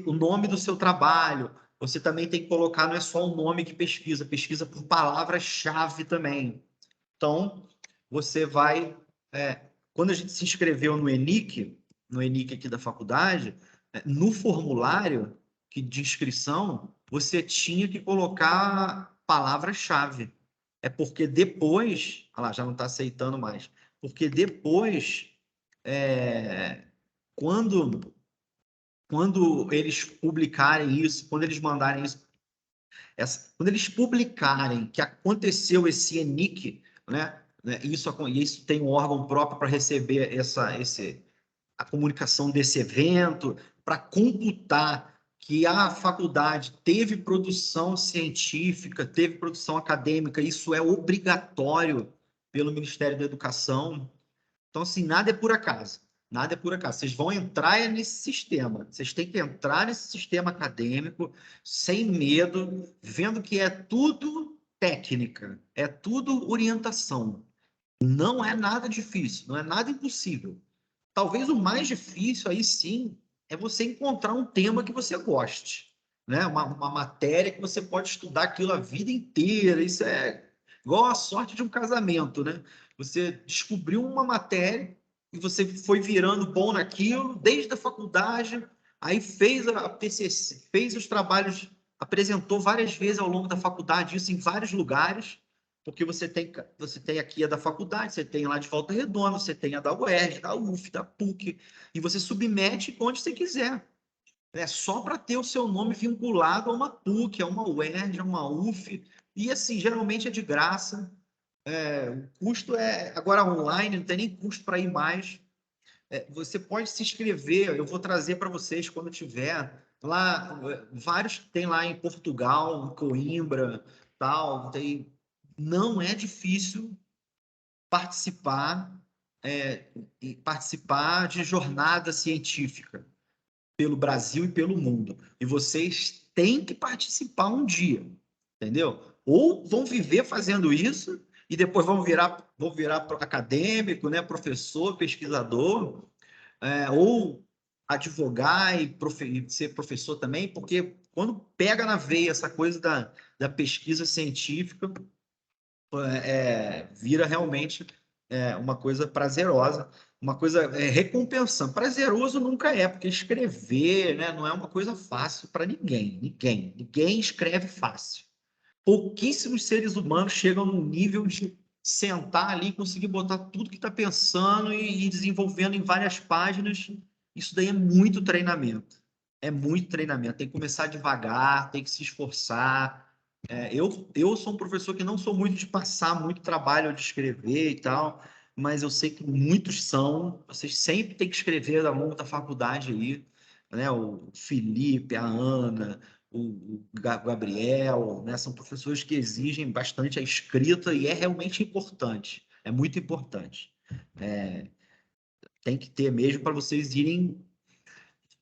o nome do seu trabalho, você também tem que colocar, não é só o nome que pesquisa por palavras-chave também. Então, você vai... quando a gente se inscreveu no ENIC aqui da faculdade, no formulário de inscrição, você tinha que colocar palavra-chave. É porque depois... Olha lá, já não está aceitando mais. Porque depois, quando eles publicarem isso, quando eles mandarem isso, quando eles publicarem que aconteceu esse ENIC, né, isso tem um órgão próprio para receber a comunicação desse evento, para computar que a faculdade teve produção científica, teve produção acadêmica, isso é obrigatório pelo Ministério da Educação. Então, assim, nada é por acaso. Nada é por acaso. Vocês vão entrar nesse sistema. Vocês têm que entrar nesse sistema acadêmico sem medo, vendo que é tudo técnica, é tudo orientação. Não é nada difícil, não é nada impossível. Talvez o mais difícil aí sim é você encontrar um tema que você goste, né? Uma matéria que você pode estudar aquilo a vida inteira. Isso é igual a sorte de um casamento, né? Você descobriu uma matéria e você foi virando bom naquilo desde a faculdade, aí fez a PCC, fez os trabalhos, apresentou várias vezes ao longo da faculdade, isso em vários lugares, porque você tem aqui a da faculdade, você tem lá de Volta Redonda, você tem a da UERJ, da UF, da PUC, e você submete onde você quiser. É só para ter o seu nome vinculado a uma PUC, a uma UERJ, a uma UF, e assim, geralmente é de graça. O custo é agora online, não tem nem custo para ir mais. Você pode se inscrever, eu vou trazer para vocês quando tiver. Lá, vários tem lá em Portugal, em Coimbra, tal. Não é difícil participar, participar de jornada científica pelo Brasil e pelo mundo. E vocês têm que participar um dia, entendeu? Ou vão viver fazendo isso e depois vão virar acadêmico, né, professor, pesquisador, ou advogar e ser professor também, porque quando pega na veia essa coisa da pesquisa científica, vira realmente uma coisa prazerosa, uma coisa recompensante. Prazeroso nunca é, porque escrever, né, não é uma coisa fácil para ninguém. Ninguém escreve fácil. Pouquíssimos seres humanos chegam no nível de sentar ali e conseguir botar tudo que está pensando e ir desenvolvendo em várias páginas. Isso daí é muito treinamento. É muito treinamento. Tem que começar devagar, tem que se esforçar. Eu sou um professor que não sou muito de passar muito trabalho de escrever e tal, mas eu sei que muitos são. Vocês sempre têm que escrever ao longo da faculdade aí, né? O Felipe, a Ana, o Gabriel, né? São professores que exigem bastante a escrita e é realmente importante. É muito importante. Tem que ter mesmo para vocês irem.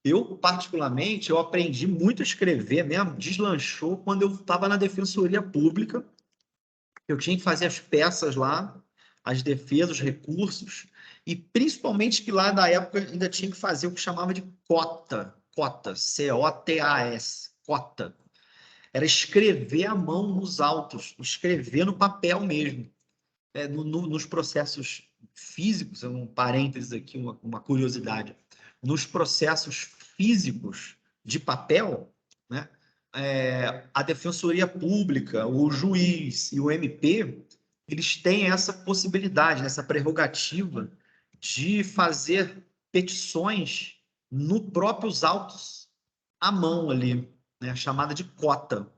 Eu, particularmente, eu aprendi muito a escrever mesmo, deslanchou quando eu estava na Defensoria Pública. Eu tinha que fazer as peças lá, as defesas, os recursos, e principalmente que lá na época ainda tinha que fazer o que chamava de cota, C-O-T-A-S, cota. Era escrever à mão nos autos, escrever no papel mesmo. Nos processos físicos, um parênteses aqui, uma curiosidade, nos processos físicos de papel, né, a Defensoria Pública, o juiz e o MP, eles têm essa possibilidade, essa prerrogativa de fazer petições no próprios autos à mão ali, né, chamada de cota.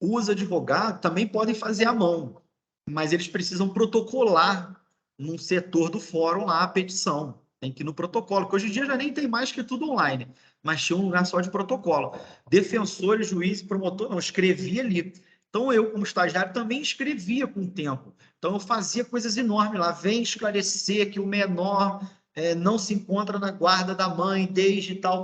Os advogados também podem fazer à mão, mas eles precisam protocolar num setor do fórum lá a petição. Tem que ir no protocolo, que hoje em dia já nem tem mais que tudo online, mas tinha um lugar só de protocolo. Defensor, juiz, promotor, não, escrevia ali. Então, eu, como estagiário, também escrevia com o tempo. Então, eu fazia coisas enormes lá. Vem esclarecer que o menor não se encontra na guarda da mãe desde tal,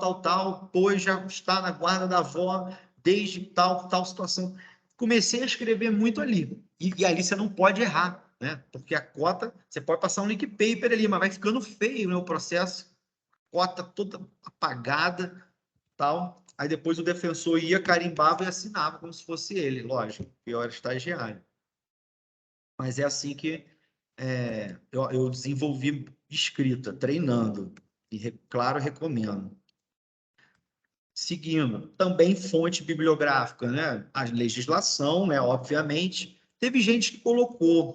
pois já está na guarda da avó desde tal situação. Comecei a escrever muito ali. E ali você não pode errar, né? Porque a cota, você pode passar um link paper ali, mas vai ficando feio, né, o processo. Cota toda apagada, tal. Aí depois o defensor ia, carimbava e assinava como se fosse ele, lógico, eu era estagiário. Mas é assim que eu desenvolvi escrita, treinando. E, claro, recomendo. Seguindo, também fonte bibliográfica, né? A legislação, né? Obviamente. Teve gente que colocou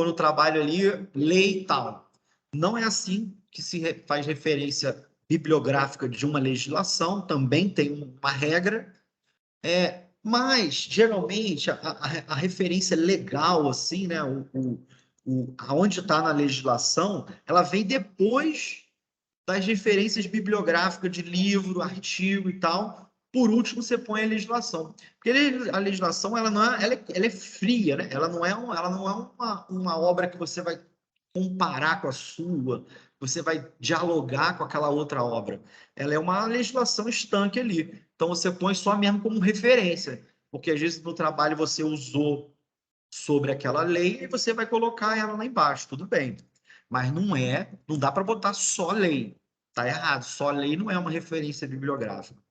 no trabalho ali lei e tal. Não é assim que se faz referência bibliográfica de uma legislação, também tem uma regra, mas geralmente a referência legal, assim, né? Aonde está na legislação, ela vem depois das referências bibliográficas de livro, artigo e tal. Por último, você põe a legislação. Porque a legislação ela não é, ela é fria, né? Ela não é uma obra que você vai comparar com a sua, você vai dialogar com aquela outra obra. Ela é uma legislação estanque ali. Então, você põe só mesmo como referência, porque às vezes no trabalho você usou sobre aquela lei e você vai colocar ela lá embaixo, tudo bem. Mas não dá para botar só lei. Tá errado, só lei não é uma referência bibliográfica.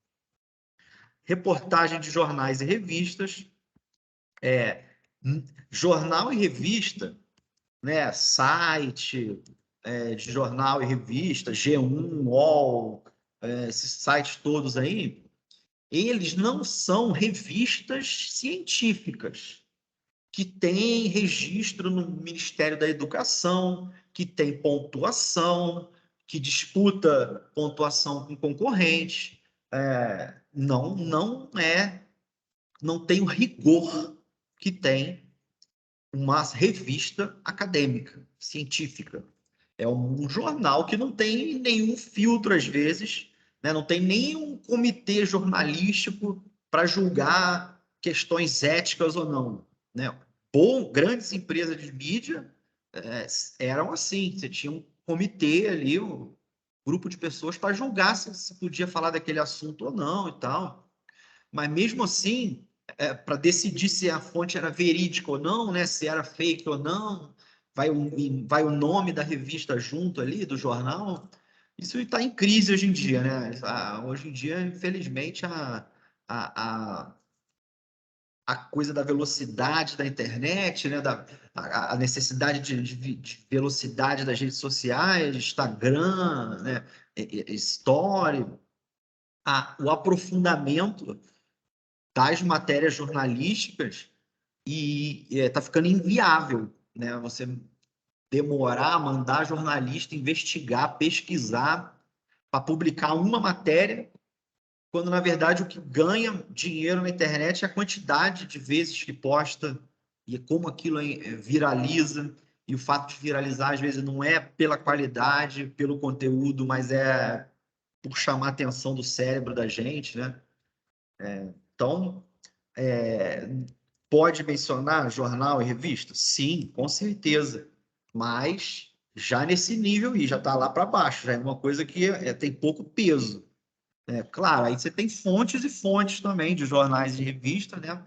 Reportagem de jornais e revistas. Jornal e revista, né? Site de jornal e revista, G1, UOL, esses sites todos aí, eles não são revistas científicas que têm registro no Ministério da Educação, que tem pontuação, que disputa pontuação com concorrente. Não tem o rigor que tem uma revista acadêmica, científica. É um jornal que não tem nenhum filtro, às vezes, né? Não tem nenhum comitê jornalístico para julgar questões éticas ou não, né? Grandes empresas de mídia eram assim, você tinha um comitê ali, um grupo de pessoas para julgar se podia falar daquele assunto ou não e tal. Mas mesmo assim, para decidir se a fonte era verídica ou não, né? Se era fake ou não, vai o nome da revista junto ali, do jornal. Isso está em crise hoje em dia, né? Hoje em dia, infelizmente, a coisa da velocidade da internet, né? A necessidade de velocidade das redes sociais, Instagram, né? Story, o aprofundamento das matérias jornalísticas e está ficando inviável, né? Você demorar, mandar jornalista investigar, pesquisar para publicar uma matéria, quando na verdade o que ganha dinheiro na internet é a quantidade de vezes que posta e como aquilo viraliza. E o fato de viralizar às vezes não é pela qualidade, pelo conteúdo, mas é por chamar a atenção do cérebro da gente, né? Então, pode mencionar jornal e revista? Sim, com certeza. Mas já nesse nível aí, já está lá para baixo, já é uma coisa que tem pouco peso. Claro, aí você tem fontes e fontes também de jornais e revistas, né?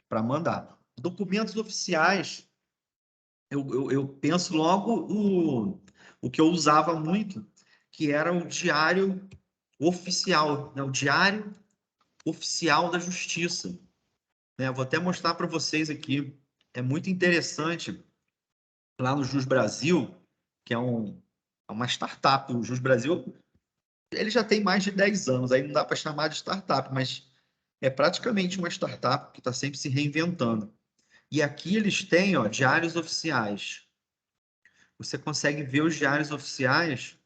Para mandar. Documentos oficiais, eu penso logo o que eu usava muito, que era o diário oficial, né? O diário oficial da Justiça. Vou até mostrar para vocês aqui. É muito interessante. Lá no Jus Brasil, que é uma startup. O Jus Brasil, ele já tem mais de 10 anos. Aí não dá para chamar de startup, mas é praticamente uma startup que está sempre se reinventando. E aqui eles têm, ó, diários oficiais. Você consegue ver os diários oficiais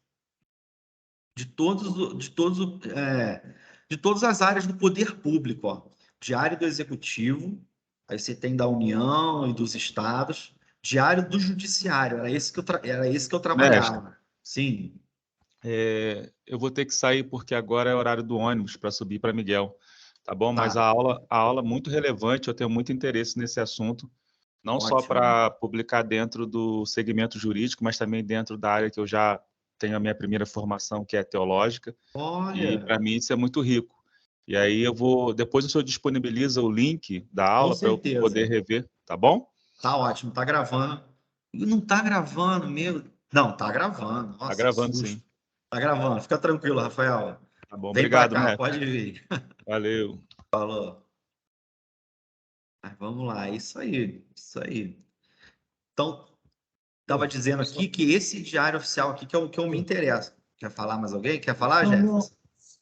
de todas as áreas do poder público, ó. Diário do Executivo, aí você tem da União e dos estados, Diário do Judiciário, era esse que eu trabalhava. Mestre, Sim. eu vou ter que sair porque agora é horário do ônibus para subir para Miguel, tá bom? Mas Tá. a aula é muito relevante, eu tenho muito interesse nesse assunto, não só Ótimo. para publicar dentro do segmento jurídico, mas também dentro da área que eu já tenho a minha primeira formação, que é teológica. E Olha, para mim isso é muito rico. E aí depois o senhor disponibiliza o link da com aula para eu certeza. poder rever, tá bom? Tá ótimo, tá gravando. E não tá gravando, meu. Não, tá gravando. Tá Nossa, que gravando susto. sim. Tá gravando. Fica tranquilo, Rafael. Tá bom, Vem para obrigado, cá, mestre. pode vir. Valeu. Falou. Mas vamos lá, é isso aí, isso aí. Então, estava dizendo aqui que esse diário oficial aqui que é o que eu me interesso. Quer falar mais alguém? Quer falar, Não, não. Jefferson?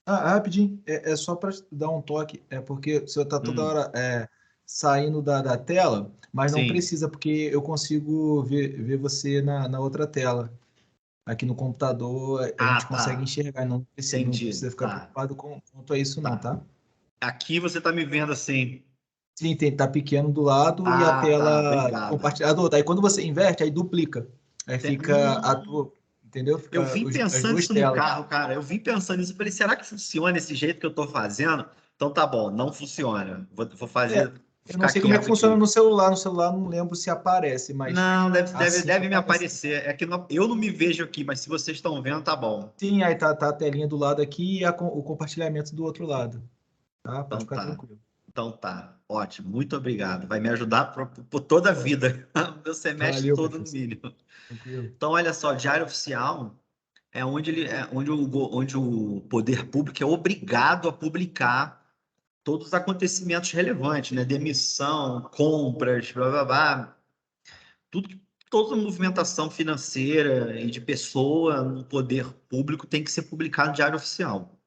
Rapidinho, é só para dar um toque, porque o senhor está toda hora saindo da tela, mas não Sim. precisa, porque eu consigo ver você na outra tela. Aqui no computador a gente consegue Tá. enxergar, não Entendi. precisa ficar Tá. preocupado quanto a isso não, Tá. tá? Aqui você tá me vendo assim. Sim, tá pequeno do lado e a Tá. tela Obrigado. compartilhada do outro. Aí quando você inverte, aí duplica. Aí fica entendeu? Eu Fica vim as pensando duas isso no telas. carro, cara. Eu vim pensando nisso. Eu falei, será que funciona esse jeito que eu tô fazendo? Então tá bom, não funciona. Vou fazer. Eu não ficar sei como é que quieto funciona aqui. no celular. No celular não lembro se aparece, mas Não, assim deve me aparece. aparecer. É que eu não me vejo aqui, mas se vocês estão vendo, tá bom. Sim, aí tá a telinha do lado aqui e o compartilhamento do outro lado. Tá? Pode Então ficar tá. tranquilo. Então tá. Ótimo. Muito obrigado. Vai me ajudar por toda a vida. O meu semestre Valeu, todo, no professor. mínimo. Tranquilo. Então, olha só, Diário Oficial é onde o poder público é obrigado a publicar todos os acontecimentos relevantes, né? Demissão, compras, blá, blá, blá. Tudo, toda movimentação financeira e de pessoa no poder público tem que ser publicado no Diário Oficial.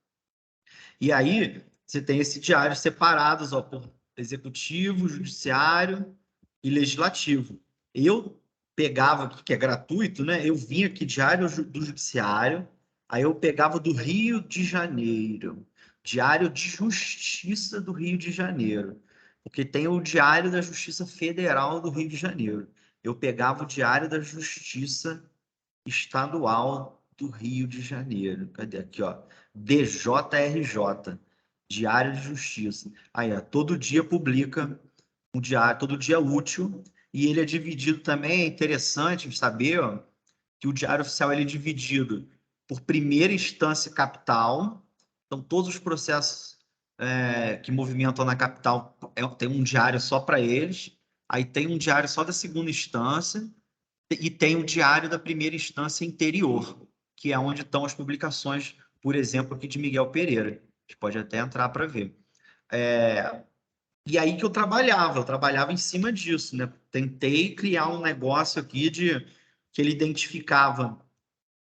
E aí, você tem esse diário separados, ó, por executivo, judiciário e legislativo. Eu pegava aqui, que é gratuito, né? Eu vinha aqui, diário do judiciário, aí eu pegava do Rio de Janeiro, diário de justiça do Rio de Janeiro, porque tem o diário da Justiça Federal do Rio de Janeiro. Eu pegava o diário da Justiça Estadual do Rio de Janeiro. Cadê aqui, ó? DJRJ, Diário de Justiça. Aí, ó, todo dia publica um diário, todo dia útil, e ele é dividido também, é interessante saber, ó, que o Diário Oficial ele é dividido por primeira instância capital, então todos os processos que movimentam na capital tem um diário só para eles, aí tem um diário só da segunda instância, e tem o diário da primeira instância interior, que é onde estão as publicações, por exemplo, aqui de Miguel Pereira. A gente pode até entrar para ver. E aí que eu trabalhava em cima disso, né? Tentei criar um negócio aqui de que ele identificava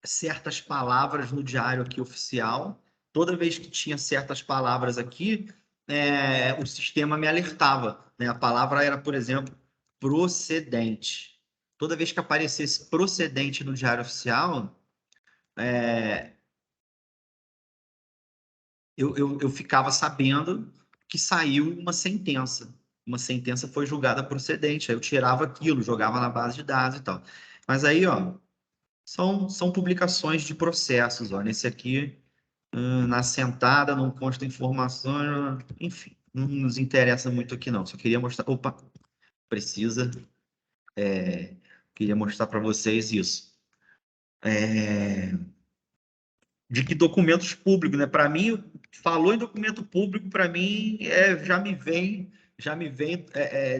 certas palavras no diário aqui oficial. Toda vez que tinha certas palavras aqui, o sistema me alertava, né? A palavra era, por exemplo, procedente. Toda vez que aparecesse procedente no diário oficial, eu ficava sabendo que saiu uma sentença. Uma sentença foi julgada procedente. Aí eu tirava aquilo, jogava na base de dados e tal. Mas aí, ó, são publicações de processos. Ó. Nesse aqui, na sentada, não consta informação, enfim, não nos interessa muito aqui, não. Só queria mostrar. Opa, precisa. Queria mostrar para vocês isso. De que documentos públicos, né? Para mim, falou em documento público, para mim já me vem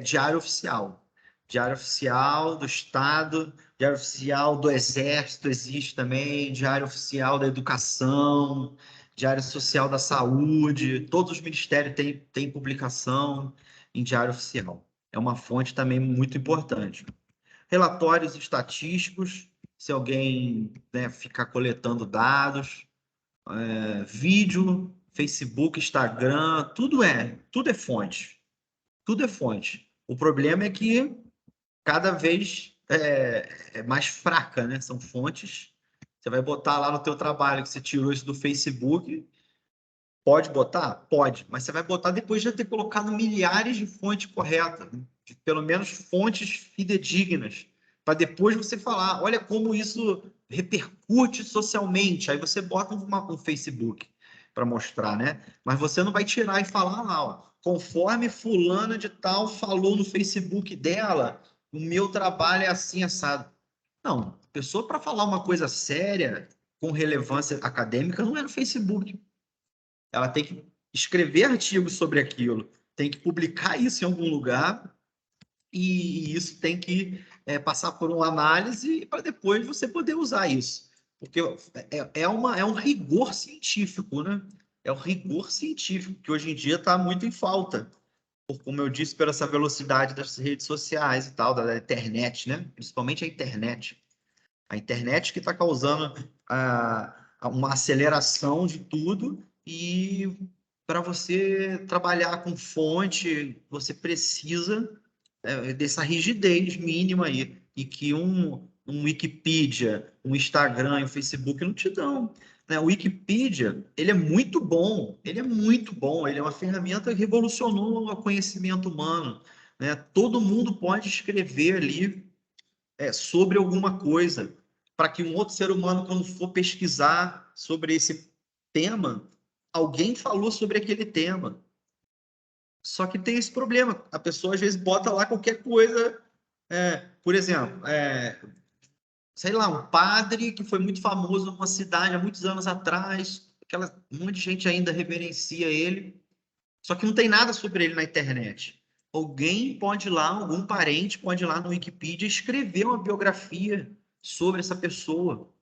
diário oficial. Diário oficial do Estado, diário oficial do Exército existe também, diário oficial da Educação, diário social da Saúde, todos os ministérios têm publicação em diário oficial. É uma fonte também muito importante. Relatórios estatísticos, se alguém, né, ficar coletando dados, vídeo, Facebook, Instagram, tudo é fonte. Tudo é fonte. O problema é que cada vez é mais fraca, né? São fontes. Você vai botar lá no teu trabalho que você tirou isso do Facebook. Pode botar? Pode. Mas você vai botar depois de ter colocado milhares de fontes corretas, né? De pelo menos fontes fidedignas, para depois você falar, olha como isso repercute socialmente. Aí você bota um Facebook para mostrar, né? Mas você não vai tirar e falar lá, ó, conforme fulana de tal falou no Facebook dela, o meu trabalho é assim assado. Não, pessoa para falar uma coisa séria com relevância acadêmica não é no Facebook. Ela tem que escrever artigos sobre aquilo, tem que publicar isso em algum lugar e isso tem que passar por uma análise para depois você poder usar isso. Porque é um rigor científico, né? É um rigor científico que hoje em dia está muito em falta, como eu disse, pela essa velocidade das redes sociais e tal, da internet, né? Principalmente a internet. A internet que está causando uma aceleração de tudo e para você trabalhar com fonte, você precisa dessa rigidez mínima aí e que um Wikipedia, um Instagram e um Facebook não te dão. Né? O Wikipedia, ele é muito bom, ele é uma ferramenta que revolucionou o conhecimento humano. Né? Todo mundo pode escrever ali sobre alguma coisa, para que um outro ser humano, quando for pesquisar sobre esse tema, alguém falou sobre aquele tema. Só que tem esse problema. A pessoa, às vezes, bota lá qualquer coisa. Por exemplo, sei lá, um padre que foi muito famoso numa cidade há muitos anos atrás, um monte de gente ainda reverencia ele, só que não tem nada sobre ele na internet. Alguém pode ir lá, algum parente pode ir lá no Wikipedia e escrever uma biografia sobre essa pessoa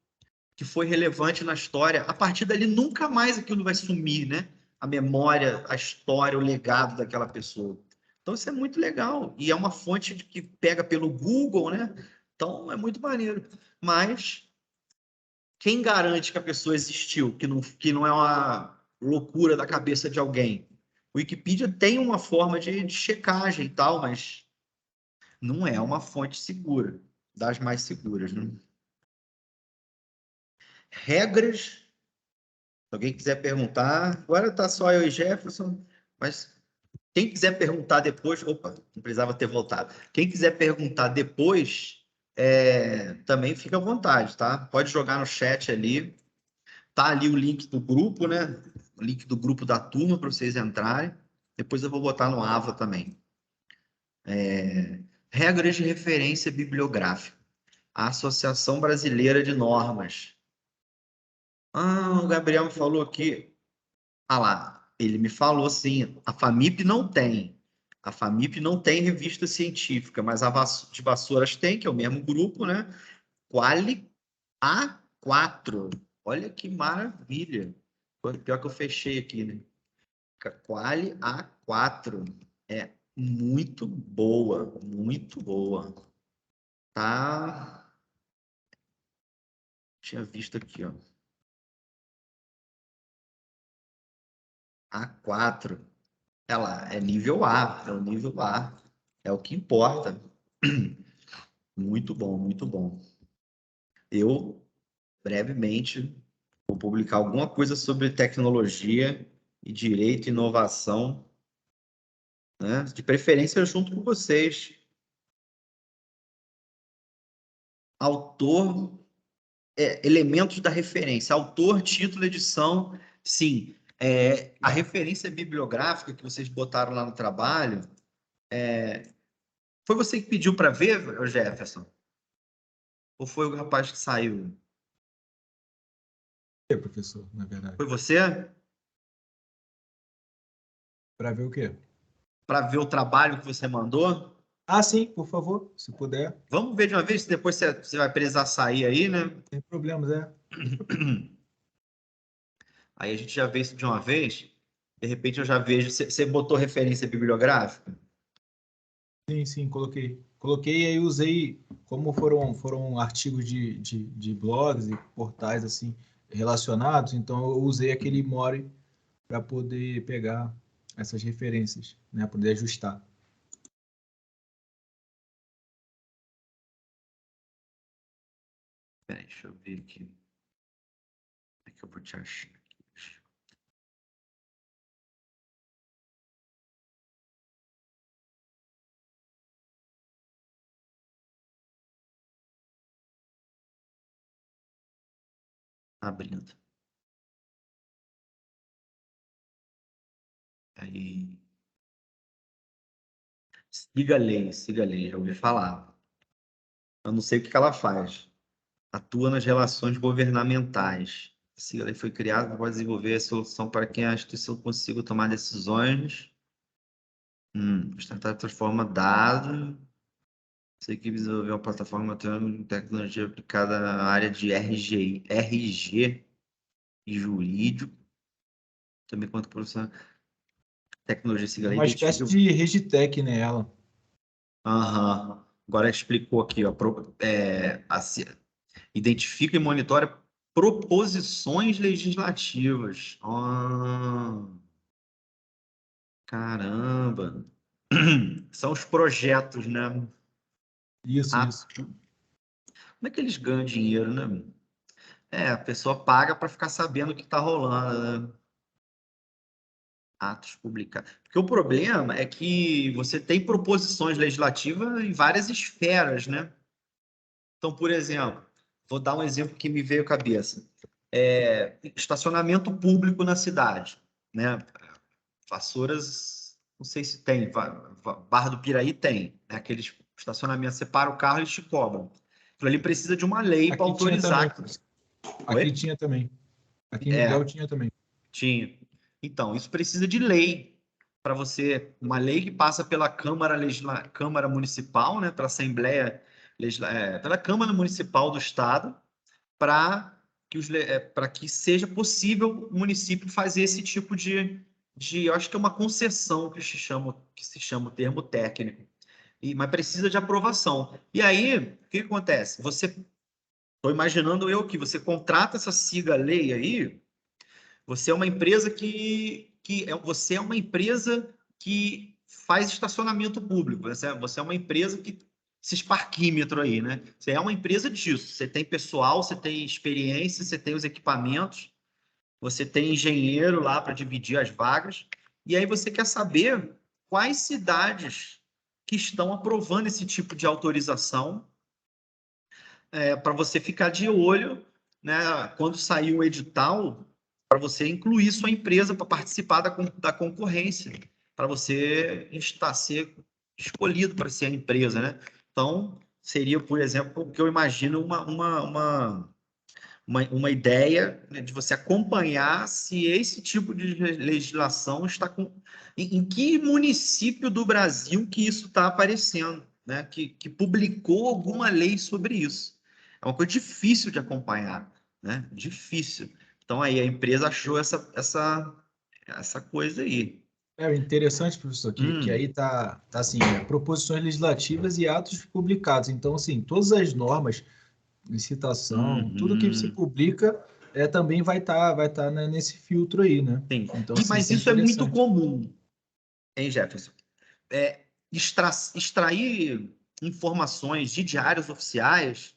que foi relevante na história. A partir dali, nunca mais aquilo vai sumir, né? A memória, a história, o legado daquela pessoa. Então, isso é muito legal. E é uma fonte que pega pelo Google, né? Então, é muito maneiro. Mas quem garante que a pessoa existiu, que não é uma loucura da cabeça de alguém? O Wikipedia tem uma forma de checagem e tal, mas não é uma fonte segura, das mais seguras, né? Regras. Se alguém quiser perguntar, agora está só eu e Jefferson, mas quem quiser perguntar depois, opa, não precisava ter voltado. Quem quiser perguntar depois, também fica à vontade, tá? Pode jogar no chat ali. Tá ali o link do grupo, né? O link do grupo da turma para vocês entrarem. Depois eu vou botar no AVA também. Regras de referência bibliográfica. A Associação Brasileira de Normas. O Gabriel me falou aqui. Lá, ele me falou assim, a FAMIP não tem. A FAMIP não tem revista científica, mas a de Vassouras tem, que é o mesmo grupo, né? Quali A4. Olha que maravilha. Pior que eu fechei aqui, né? Quali A4. É muito boa, muito boa. Tá? Tinha visto aqui, ó. A4. Ela é nível A, é o nível A. É o que importa. Muito bom, muito bom. Eu, brevemente, vou publicar alguma coisa sobre tecnologia e direito e inovação, né? De preferência junto com vocês. Autor, elementos da referência. Autor, título, edição, sim. A referência bibliográfica que vocês botaram lá no trabalho, foi você que pediu para ver, Jefferson? Ou foi o rapaz que saiu? Professor, na verdade. Foi você? Para ver o quê? Para ver o trabalho que você mandou? Ah, sim, por favor, se puder. Vamos ver de uma vez, depois você vai precisar sair aí, né? Sem problemas, Aí a gente já vê isso de uma vez. De repente eu já vejo. Você botou referência bibliográfica? Sim, sim, coloquei. Coloquei e aí usei, como foram artigos de blogs e portais assim relacionados, então eu usei aquele More para poder pegar essas referências, né, poder ajustar. Peraí, deixa eu ver aqui. Como é que eu vou te achar aqui? Abrindo. Aí. Siga a lei, já ouvi falar. Eu não sei o que ela faz. Atua nas relações governamentais. A sigla foi criada para desenvolver a solução para que a instituição consiga tomar decisões. Tentar transforma dados. Essa equipe desenvolveu uma plataforma de tecnologia aplicada na área de RG e jurídico. Também quanto profissional. Tecnologia sigla Uma espécie de Regitec, né, ela. Agora explicou aqui, ó. Identifica e monitora proposições legislativas. Caramba! São os projetos, né? Isso. Como é que eles ganham dinheiro, né? A pessoa paga para ficar sabendo o que está rolando, né? Atos publicados. Porque o problema é que você tem proposições legislativas em várias esferas, né? Então, por exemplo, vou dar um exemplo que me veio à cabeça. Estacionamento público na cidade, né? Vassouras não sei se tem, Barra do Piraí tem, né? Aqueles estacionamentos, você para o carro e eles te cobram. Aquilo ali precisa de uma lei para autorizar. Aqui tinha também. Aqui em Miguel tinha também. Tinha. Então, isso precisa de lei para você, uma lei que passa pela Câmara Municipal, né, pela Assembleia, pela Câmara Municipal do Estado, para que seja possível o município fazer esse tipo eu acho que é uma concessão que se chama o termo técnico, mas precisa de aprovação. E aí, o que acontece? Estou imaginando eu que você contrata essa siga-lei aí. Você é uma empresa você é uma empresa que faz estacionamento público. Você é uma empresa que esses parquímetros aí, né? Você é uma empresa disso. Você tem pessoal, você tem experiência, você tem os equipamentos, você tem engenheiro lá para dividir as vagas. E aí você quer saber quais cidades que estão aprovando esse tipo de autorização, para você ficar de olho, né? Quando sair o edital, para você incluir sua empresa para participar da concorrência, para você ser escolhido para ser a empresa, né? Então, seria, por exemplo, o que eu imagino uma ideia, né, de você acompanhar se esse tipo de legislação está em que município do Brasil que isso está aparecendo, né? Que publicou alguma lei sobre isso. É uma coisa difícil de acompanhar, né? Difícil. Então, aí a empresa achou essa coisa aí. É interessante, professor, que aí tá assim, proposições legislativas e atos publicados. Então, assim, todas as normas, licitação, tudo que se publica também vai tá, né, nesse filtro aí, né? Sim. Então, assim, Mas isso é muito comum, hein, Jefferson? Extrair informações de diários oficiais,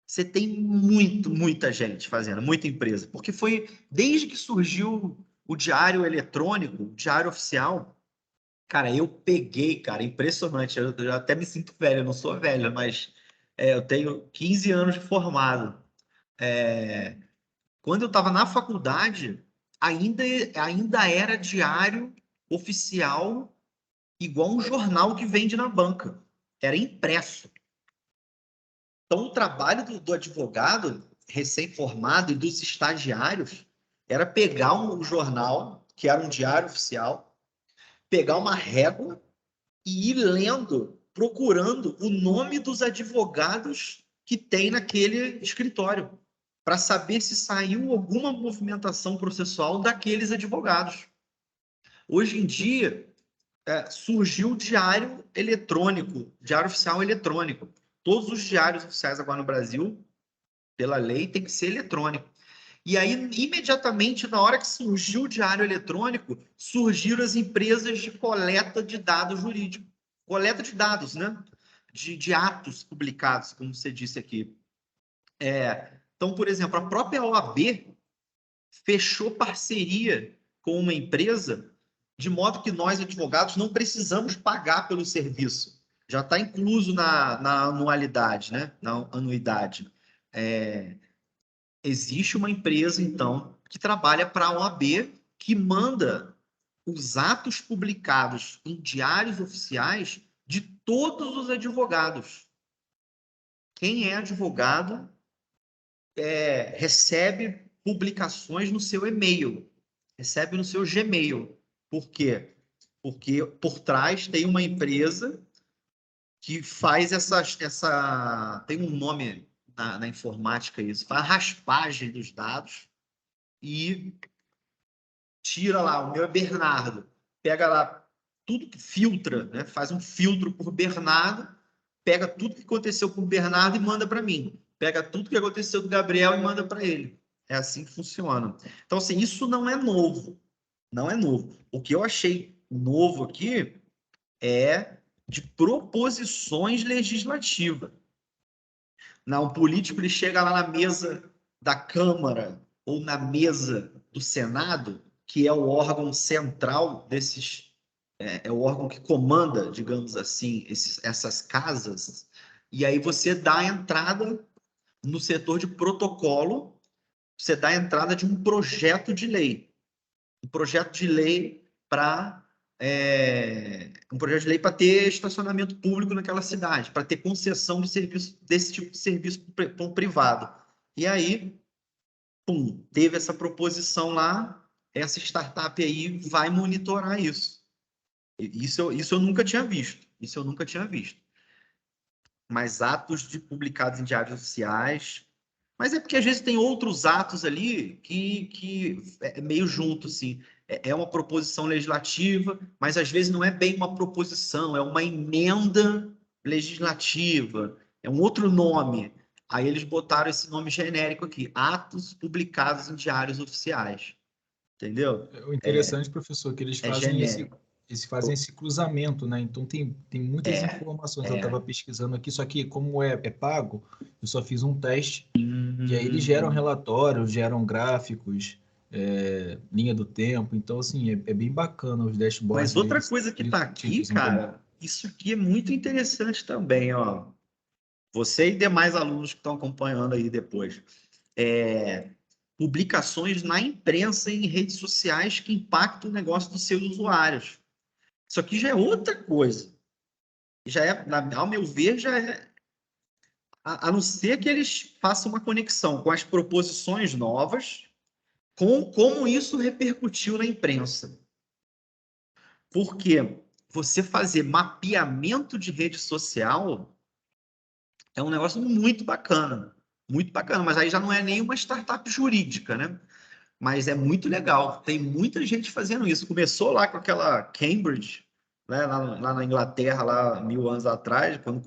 você tem muita gente fazendo, muita empresa. Porque foi desde que surgiu o diário eletrônico, o diário oficial. Cara, eu peguei, cara, impressionante. Eu até me sinto velho, eu não sou velho, mas eu tenho 15 anos de formado. Quando eu estava na faculdade, ainda era diário oficial, igual um jornal que vende na banca. Era impresso. Então, o trabalho do advogado recém-formado e dos estagiários era pegar um jornal, que era um diário oficial, pegar uma régua e ir lendo, procurando o nome dos advogados que tem naquele escritório, para saber se saiu alguma movimentação processual daqueles advogados. Hoje em dia, surgiu o diário eletrônico, diário oficial eletrônico. Todos os diários oficiais agora no Brasil, pela lei, tem que ser eletrônico. E aí, imediatamente, na hora que surgiu o diário eletrônico, surgiram as empresas de coleta de dados jurídicos. Coleta de dados, né? De atos publicados, como você disse aqui. Então, por exemplo, a própria OAB fechou parceria com uma empresa, de modo que nós, advogados, não precisamos pagar pelo serviço. Já está incluso na anualidade, né? Na anuidade. Existe uma empresa, então, que trabalha para a OAB, que manda os atos publicados em diários oficiais de todos os advogados. Quem é advogado recebe publicações no seu e-mail, recebe no seu Gmail. Por quê? Porque por trás tem uma empresa que faz tem um nome na informática isso, faz a raspagem dos dados e tira lá, o meu é Bernardo, pega lá tudo que filtra, né? Faz um filtro por Bernardo, pega tudo que aconteceu com o Bernardo e manda para mim. Pega tudo que aconteceu com o Gabriel e manda para ele. É assim que funciona. Então, assim, isso não é novo. Não é novo. O que eu achei novo aqui é de proposições legislativas. Não, o político ele chega lá na mesa da Câmara ou na mesa do Senado, que é o órgão central é o órgão que comanda, digamos assim, essas casas, e aí você dá a entrada no setor de protocolo, você dá a entrada de um projeto de lei. Um projeto de lei para um projeto de lei para ter estacionamento público naquela cidade, para ter concessão de serviço, desse tipo de serviço para o privado. E aí, pum, teve essa proposição lá, essa startup aí vai monitorar isso. Isso eu nunca tinha visto. Isso eu nunca tinha visto. Mas atos publicados em diários oficiais. Mas é porque às vezes tem outros atos ali que é meio junto, assim. É uma proposição legislativa, mas às vezes não é bem uma proposição, é uma emenda legislativa, é um outro nome. Aí eles botaram esse nome genérico aqui, atos publicados em diários oficiais. Entendeu? O interessante, professor, que É genérico. eles fazem esse cruzamento, né? Então tem muitas informações. Eu estava pesquisando aqui, só que como é pago, eu só fiz um teste. E aí eles geram relatórios, geram gráficos, linha do tempo. Então, assim, é bem bacana os dashboards. Mas outra coisa que está aqui, cara, isso aqui é muito interessante também, ó. Você e demais alunos que estão acompanhando aí depois. Publicações na imprensa e em redes sociais que impactam o negócio dos seus usuários. Isso aqui já é outra coisa. Já é, ao meu ver, já é. A não ser que eles façam uma conexão com as proposições novas, com como isso repercutiu na imprensa. Porque você fazer mapeamento de rede social é um negócio muito bacana, mas aí já não é nem uma startup jurídica, né? Mas é muito legal, tem muita gente fazendo isso. Começou lá com aquela Cambridge, né? Lá na Inglaterra, lá 1000 anos atrás, quando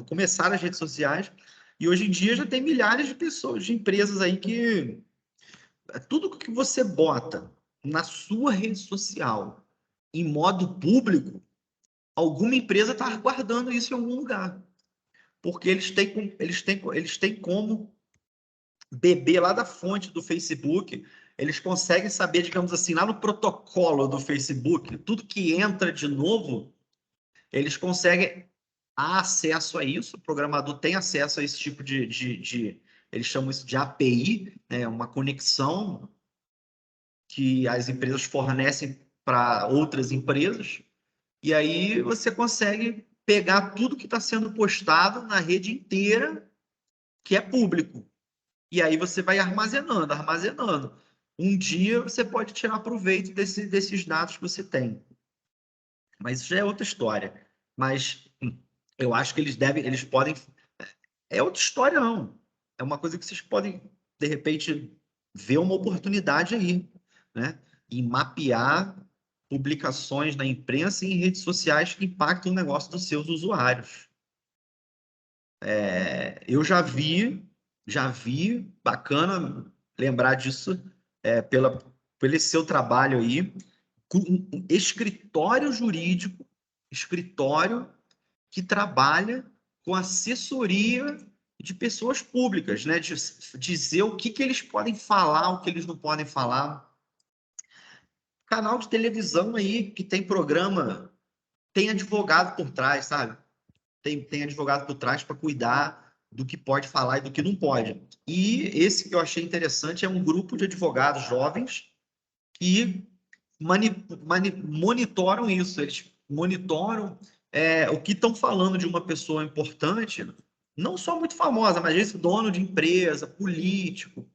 começaram as redes sociais, e hoje em dia já tem milhares de pessoas, de empresas aí que tudo que você bota na sua rede social em modo público, alguma empresa está guardando isso em algum lugar. Porque eles têm como beber lá da fonte do Facebook, eles conseguem saber, digamos assim, lá no protocolo do Facebook, tudo que entra de novo, eles conseguem acesso a isso, o programador tem acesso a esse tipo de eles chamam isso de API, né, uma conexão que as empresas fornecem para outras empresas, e aí você consegue pegar tudo que está sendo postado na rede inteira, que é público. E aí você vai armazenando. Um dia você pode tirar proveito desses dados que você tem. Mas isso já é outra história. Mas eu acho que eles podem. É outra história, não. É uma coisa que vocês podem, de repente, ver uma oportunidade aí, né? Em mapear publicações na imprensa e em redes sociais que impactam o negócio dos seus usuários. Eu já vi, bacana lembrar disso, pelo esse seu trabalho aí, com um escritório jurídico, escritório que trabalha com assessoria de pessoas públicas, né? De dizer o que eles podem falar, o que eles não podem falar. Canal de televisão aí que tem programa, tem advogado por trás, sabe? Tem advogado por trás para cuidar do que pode falar e do que não pode. E esse que eu achei interessante é um grupo de advogados jovens que monitoram isso. Eles monitoram o que estão falando de uma pessoa importante, não só muito famosa, mas às vezes dono de empresa, político.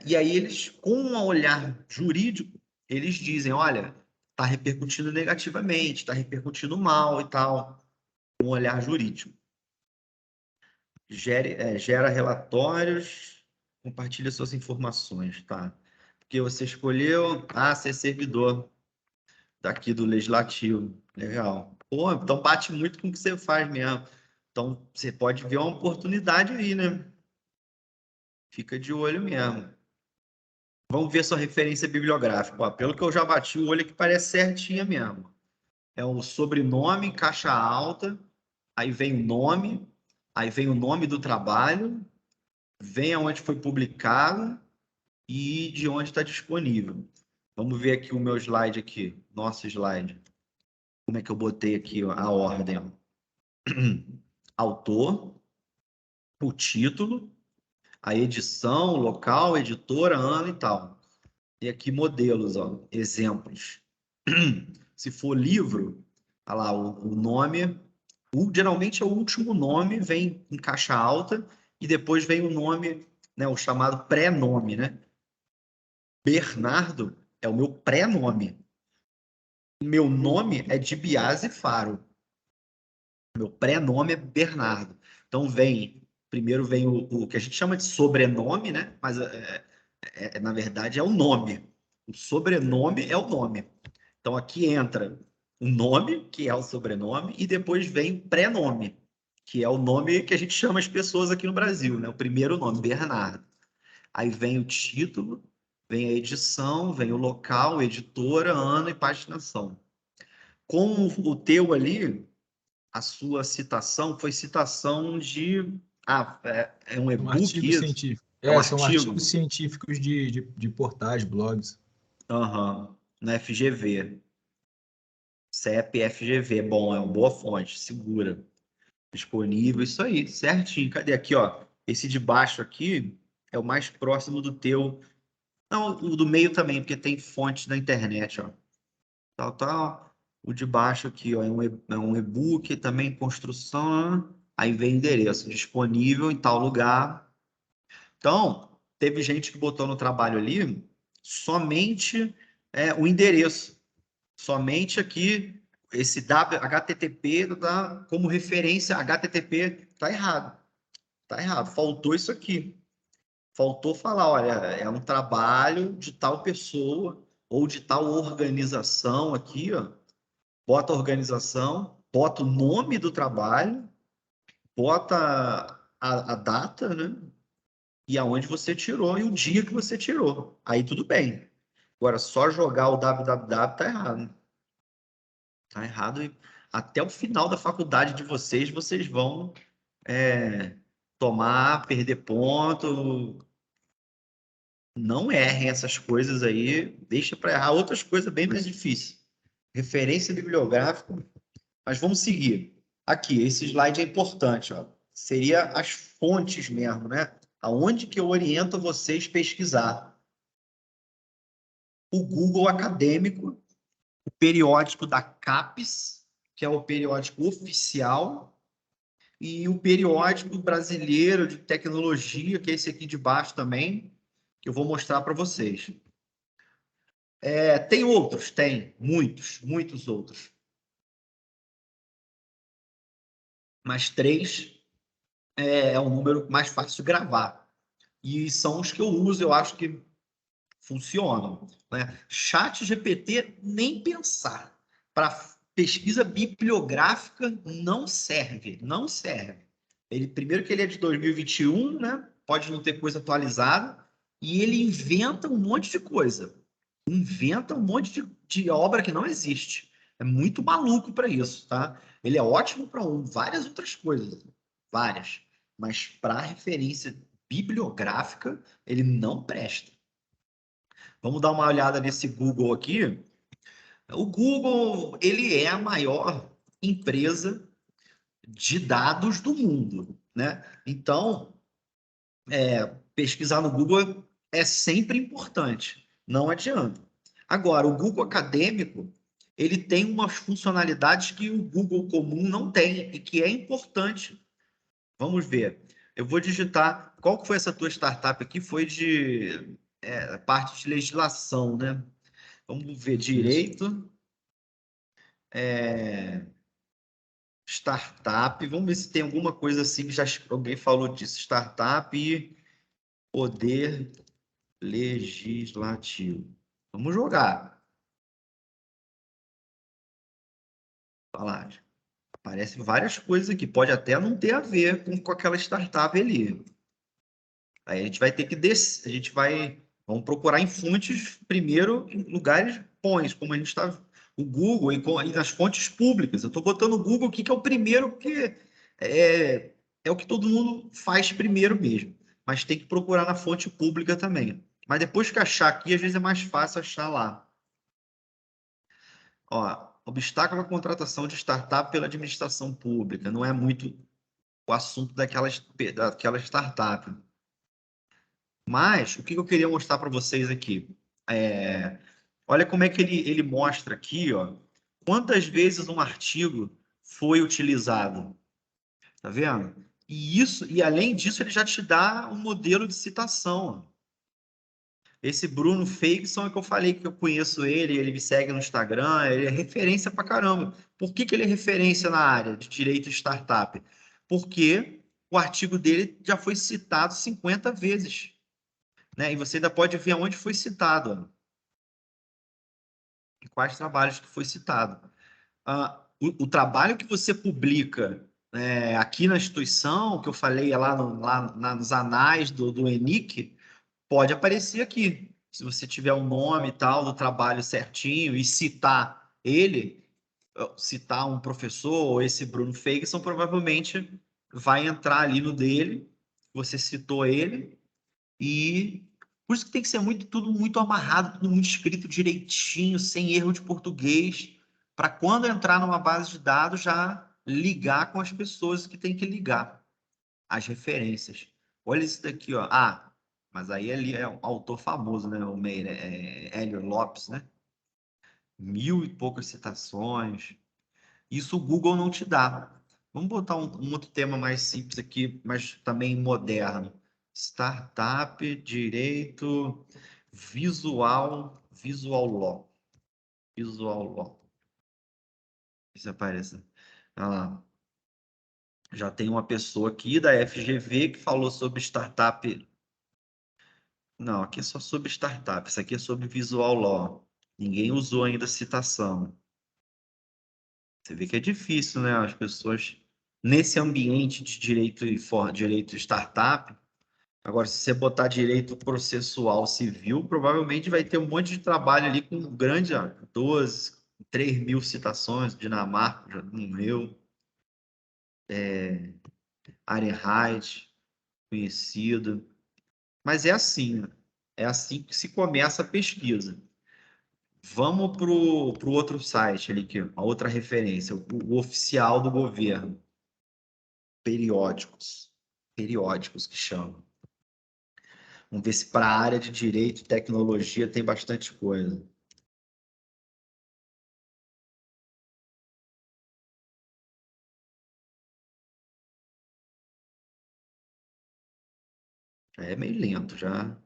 E aí eles, com um olhar jurídico, eles dizem, olha, está repercutindo negativamente, está repercutindo mal e tal, um olhar jurídico. Gera relatórios, compartilha suas informações, tá? Porque você escolheu ser servidor daqui do Legislativo. Legal. Pô, então bate muito com o que você faz mesmo. Então, você pode ver uma oportunidade aí, né? Fica de olho mesmo. Vamos ver sua referência bibliográfica. Ó, pelo que eu já bati o olho, que parece certinha mesmo. É o sobrenome, caixa alta, aí vem o nome, aí vem o nome do trabalho, vem aonde foi publicado e de onde está disponível. Vamos ver aqui o meu slide aqui, nosso slide. Como é que eu botei aqui a ordem? Ó. Autor, o título, a edição, local, editora, ano e tal. E aqui modelos, ó, exemplos. Se for livro, olha lá, o nome, geralmente é o último nome, vem em caixa alta, e depois vem o nome, né, o chamado pré-nome, né? Bernardo é o meu pré-nome. Meu nome é de Biase Faro. Meu pré-nome é Bernardo. Então primeiro vem o que a gente chama de sobrenome, né? Mas na verdade é o nome. O sobrenome é o nome. Então aqui entra o nome, que é o sobrenome, e depois vem o pré-nome, que é o nome que a gente chama as pessoas aqui no Brasil, né? O primeiro nome, Bernardo. Aí vem o título, vem a edição, vem o local, editora, ano e paginação. Com o teu ali, a sua citação foi citação de... é um É um e-book artigo isso? científico. É um São artigos artigo? científicos de portais, blogs. Aham, na FGV. CEP FGV. Bom, é uma boa fonte, segura. Disponível, isso aí, certinho. Cadê aqui, ó? Esse de baixo aqui é o mais próximo do teu. Não, o do meio também, porque tem fontes na internet, ó. Tal. O de baixo aqui, ó, é um e-book, também construção. Aí vem endereço, disponível em tal lugar. Então, teve gente que botou no trabalho ali somente o endereço. Somente aqui, esse HTTP como referência, HTTP tá errado. Tá errado. Faltou isso aqui. Faltou falar, olha, é um trabalho de tal pessoa ou de tal organização aqui, ó. Bota a organização, bota o nome do trabalho, bota a data, né? E aonde você tirou e o dia que você tirou. Aí tudo bem. Agora, só jogar o www tá errado. Tá errado e até o final da faculdade de vocês, vocês vão perder ponto. Não errem essas coisas aí, deixa para errar outras coisas bem mais difíceis. Referência bibliográfica, mas vamos seguir. Aqui, esse slide é importante, ó. Seria as fontes mesmo, né? Aonde que eu oriento vocês pesquisar? O Google Acadêmico, o periódico da CAPES, que é o periódico oficial, e o periódico brasileiro de tecnologia, que é esse aqui de baixo também, que eu vou mostrar para vocês. Tem outros? Tem, muitos outros. Mas 3 é um número mais fácil de gravar. E são os que eu uso, eu acho que funcionam. Né? Chat GPT, nem pensar. Para pesquisa bibliográfica, não serve. Não serve. Primeiro que ele é de 2021, né? Pode não ter coisa atualizada, e ele inventa um monte de coisa. Inventa um monte de obra que não existe. É muito maluco para isso, tá? Ele é ótimo para várias outras coisas, várias. Mas para referência bibliográfica, ele não presta. Vamos dar uma olhada nesse Google aqui. O Google, ele é a maior empresa de dados do mundo, né? Então, pesquisar no Google é sempre importante, não adianta. Agora, o Google Acadêmico, ele tem umas funcionalidades que o Google comum não tem e que é importante. Vamos ver. Eu vou digitar. Qual que foi essa tua startup aqui? Foi de parte de legislação, né? Vamos ver Isso. direito. Startup. Vamos ver se tem alguma coisa assim que já alguém falou disso. Startup e poder legislativo. Vamos jogar. Falar. Aparecem várias coisas aqui. Pode até não ter a ver com aquela startup ali. Aí a gente vai ter que descer. Vamos procurar em fontes primeiro, em lugares bons, como a gente está. O Google e nas fontes públicas. Eu estou botando o Google aqui, que é o primeiro, que é o que todo mundo faz primeiro mesmo. Mas tem que procurar na fonte pública também. Mas depois que achar aqui, às vezes é mais fácil achar lá. Ó, obstáculo à contratação de startup pela administração pública. Não é muito o assunto daquela startup. Mas o que eu queria mostrar para vocês aqui? Olha como é que ele mostra aqui, ó, quantas vezes um artigo foi utilizado. Tá vendo? E além disso, ele já te dá um modelo de citação. Esse Bruno Feigson é que eu falei que eu conheço ele me segue no Instagram, ele é referência pra caramba. Por que ele é referência na área de direito de startup? Porque o artigo dele já foi citado 50 vezes, né? E você ainda pode ver onde foi citado, em quais trabalhos que foi citado. O trabalho que você publica aqui na instituição, que eu falei nos anais do ENIC, pode aparecer aqui. Se você tiver o nome e tal do trabalho certinho e citar ele, citar um professor ou esse Bruno Feigson, provavelmente vai entrar ali no dele, você citou ele, e por isso que tem que ser tudo muito amarrado, tudo muito escrito direitinho, sem erro de português, para quando entrar numa base de dados já ligar com as pessoas que tem que ligar, as referências. Olha isso daqui, ó. Mas aí ele é um autor famoso, né? O Meire, Hélio Lopes, né? 1000 e poucas citações. Isso o Google não te dá. Vamos botar um outro tema mais simples aqui, mas também moderno. Startup, direito, visual law. Visual law. Isso aparece. Olha lá. Já tem uma pessoa aqui da FGV que falou sobre startup. Não, aqui é só sobre startup. Isso aqui é sobre visual law. Ninguém usou ainda a citação. Você vê que é difícil, né? As pessoas, nesse ambiente de direito startup, agora, se você botar direito processual civil, provavelmente vai ter um monte de trabalho ali com grande, 12, 3.000 citações, Dinamarca, já não leu, Arenheit, conhecido. Mas é assim que se começa a pesquisa. Vamos para o outro site ali, a outra referência, o oficial do governo. Periódicos que chamam. Vamos ver se para a área de direito e tecnologia tem bastante coisa. É meio lento, já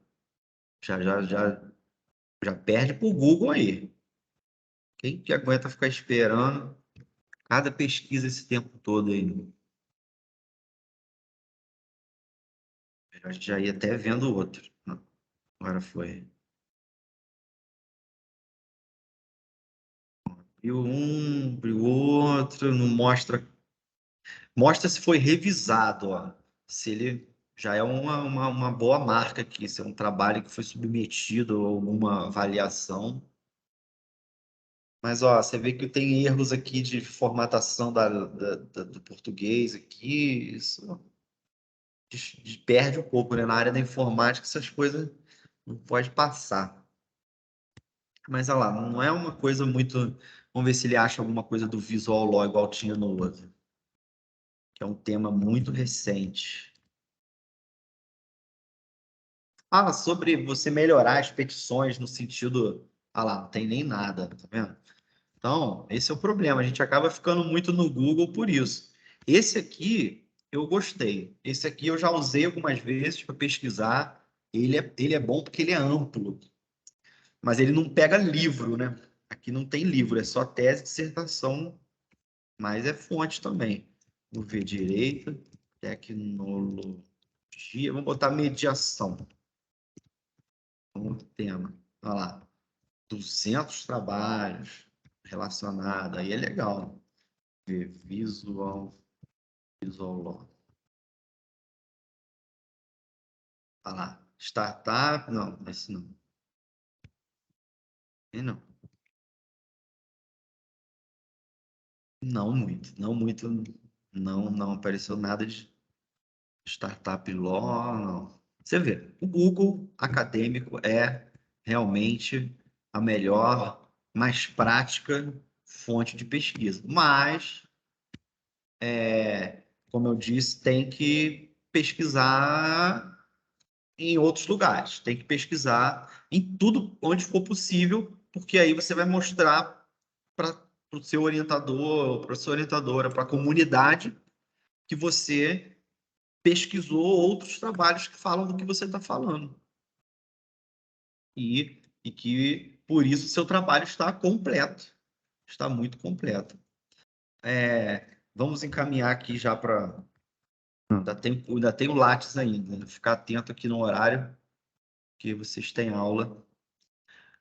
perde para o Google aí. Quem que aguenta ficar esperando cada pesquisa esse tempo todo aí? Já ia até vendo outro. Não, agora foi. E um, e o outro, não mostra. Mostra se foi revisado, ó. Se ele já é uma boa marca aqui, se é um trabalho que foi submetido a alguma avaliação. Mas, ó, você vê que tem erros aqui de formatação do português aqui, isso perde um pouco, né? Na área da informática, essas coisas não pode passar. Mas, olha lá, não é uma coisa muito... Vamos ver se ele acha alguma coisa do Visual Law igual tinha no outro, que é um tema muito recente. Sobre você melhorar as petições no sentido... Ah lá, não tem nem nada, tá vendo? Então, esse é o problema. A gente acaba ficando muito no Google por isso. Esse aqui eu gostei. Esse aqui eu já usei algumas vezes para pesquisar. Ele é bom porque ele é amplo, mas ele não pega livro, né? Aqui não tem livro, é só tese, dissertação, mas é fonte também. Vou ver direito, tecnologia, vamos botar mediação como tema. Olha lá, 200 trabalhos relacionados, aí é legal. Ver visual law. Olha lá, startup, não, esse não. E não. Não muito, não apareceu nada de startup law, não. Você vê, o Google acadêmico é realmente a melhor, mais prática fonte de pesquisa. Mas, como eu disse, tem que pesquisar em outros lugares. Tem que pesquisar em tudo onde for possível, porque aí você vai mostrar para para o seu orientador, para a sua orientadora, para a comunidade que você pesquisou outros trabalhos que falam do que você está falando. E que, por isso, o seu trabalho está completo. Está muito completo. Vamos encaminhar aqui já para... Ainda tem o Lattes ainda. Ficar atento aqui no horário, que vocês têm aula.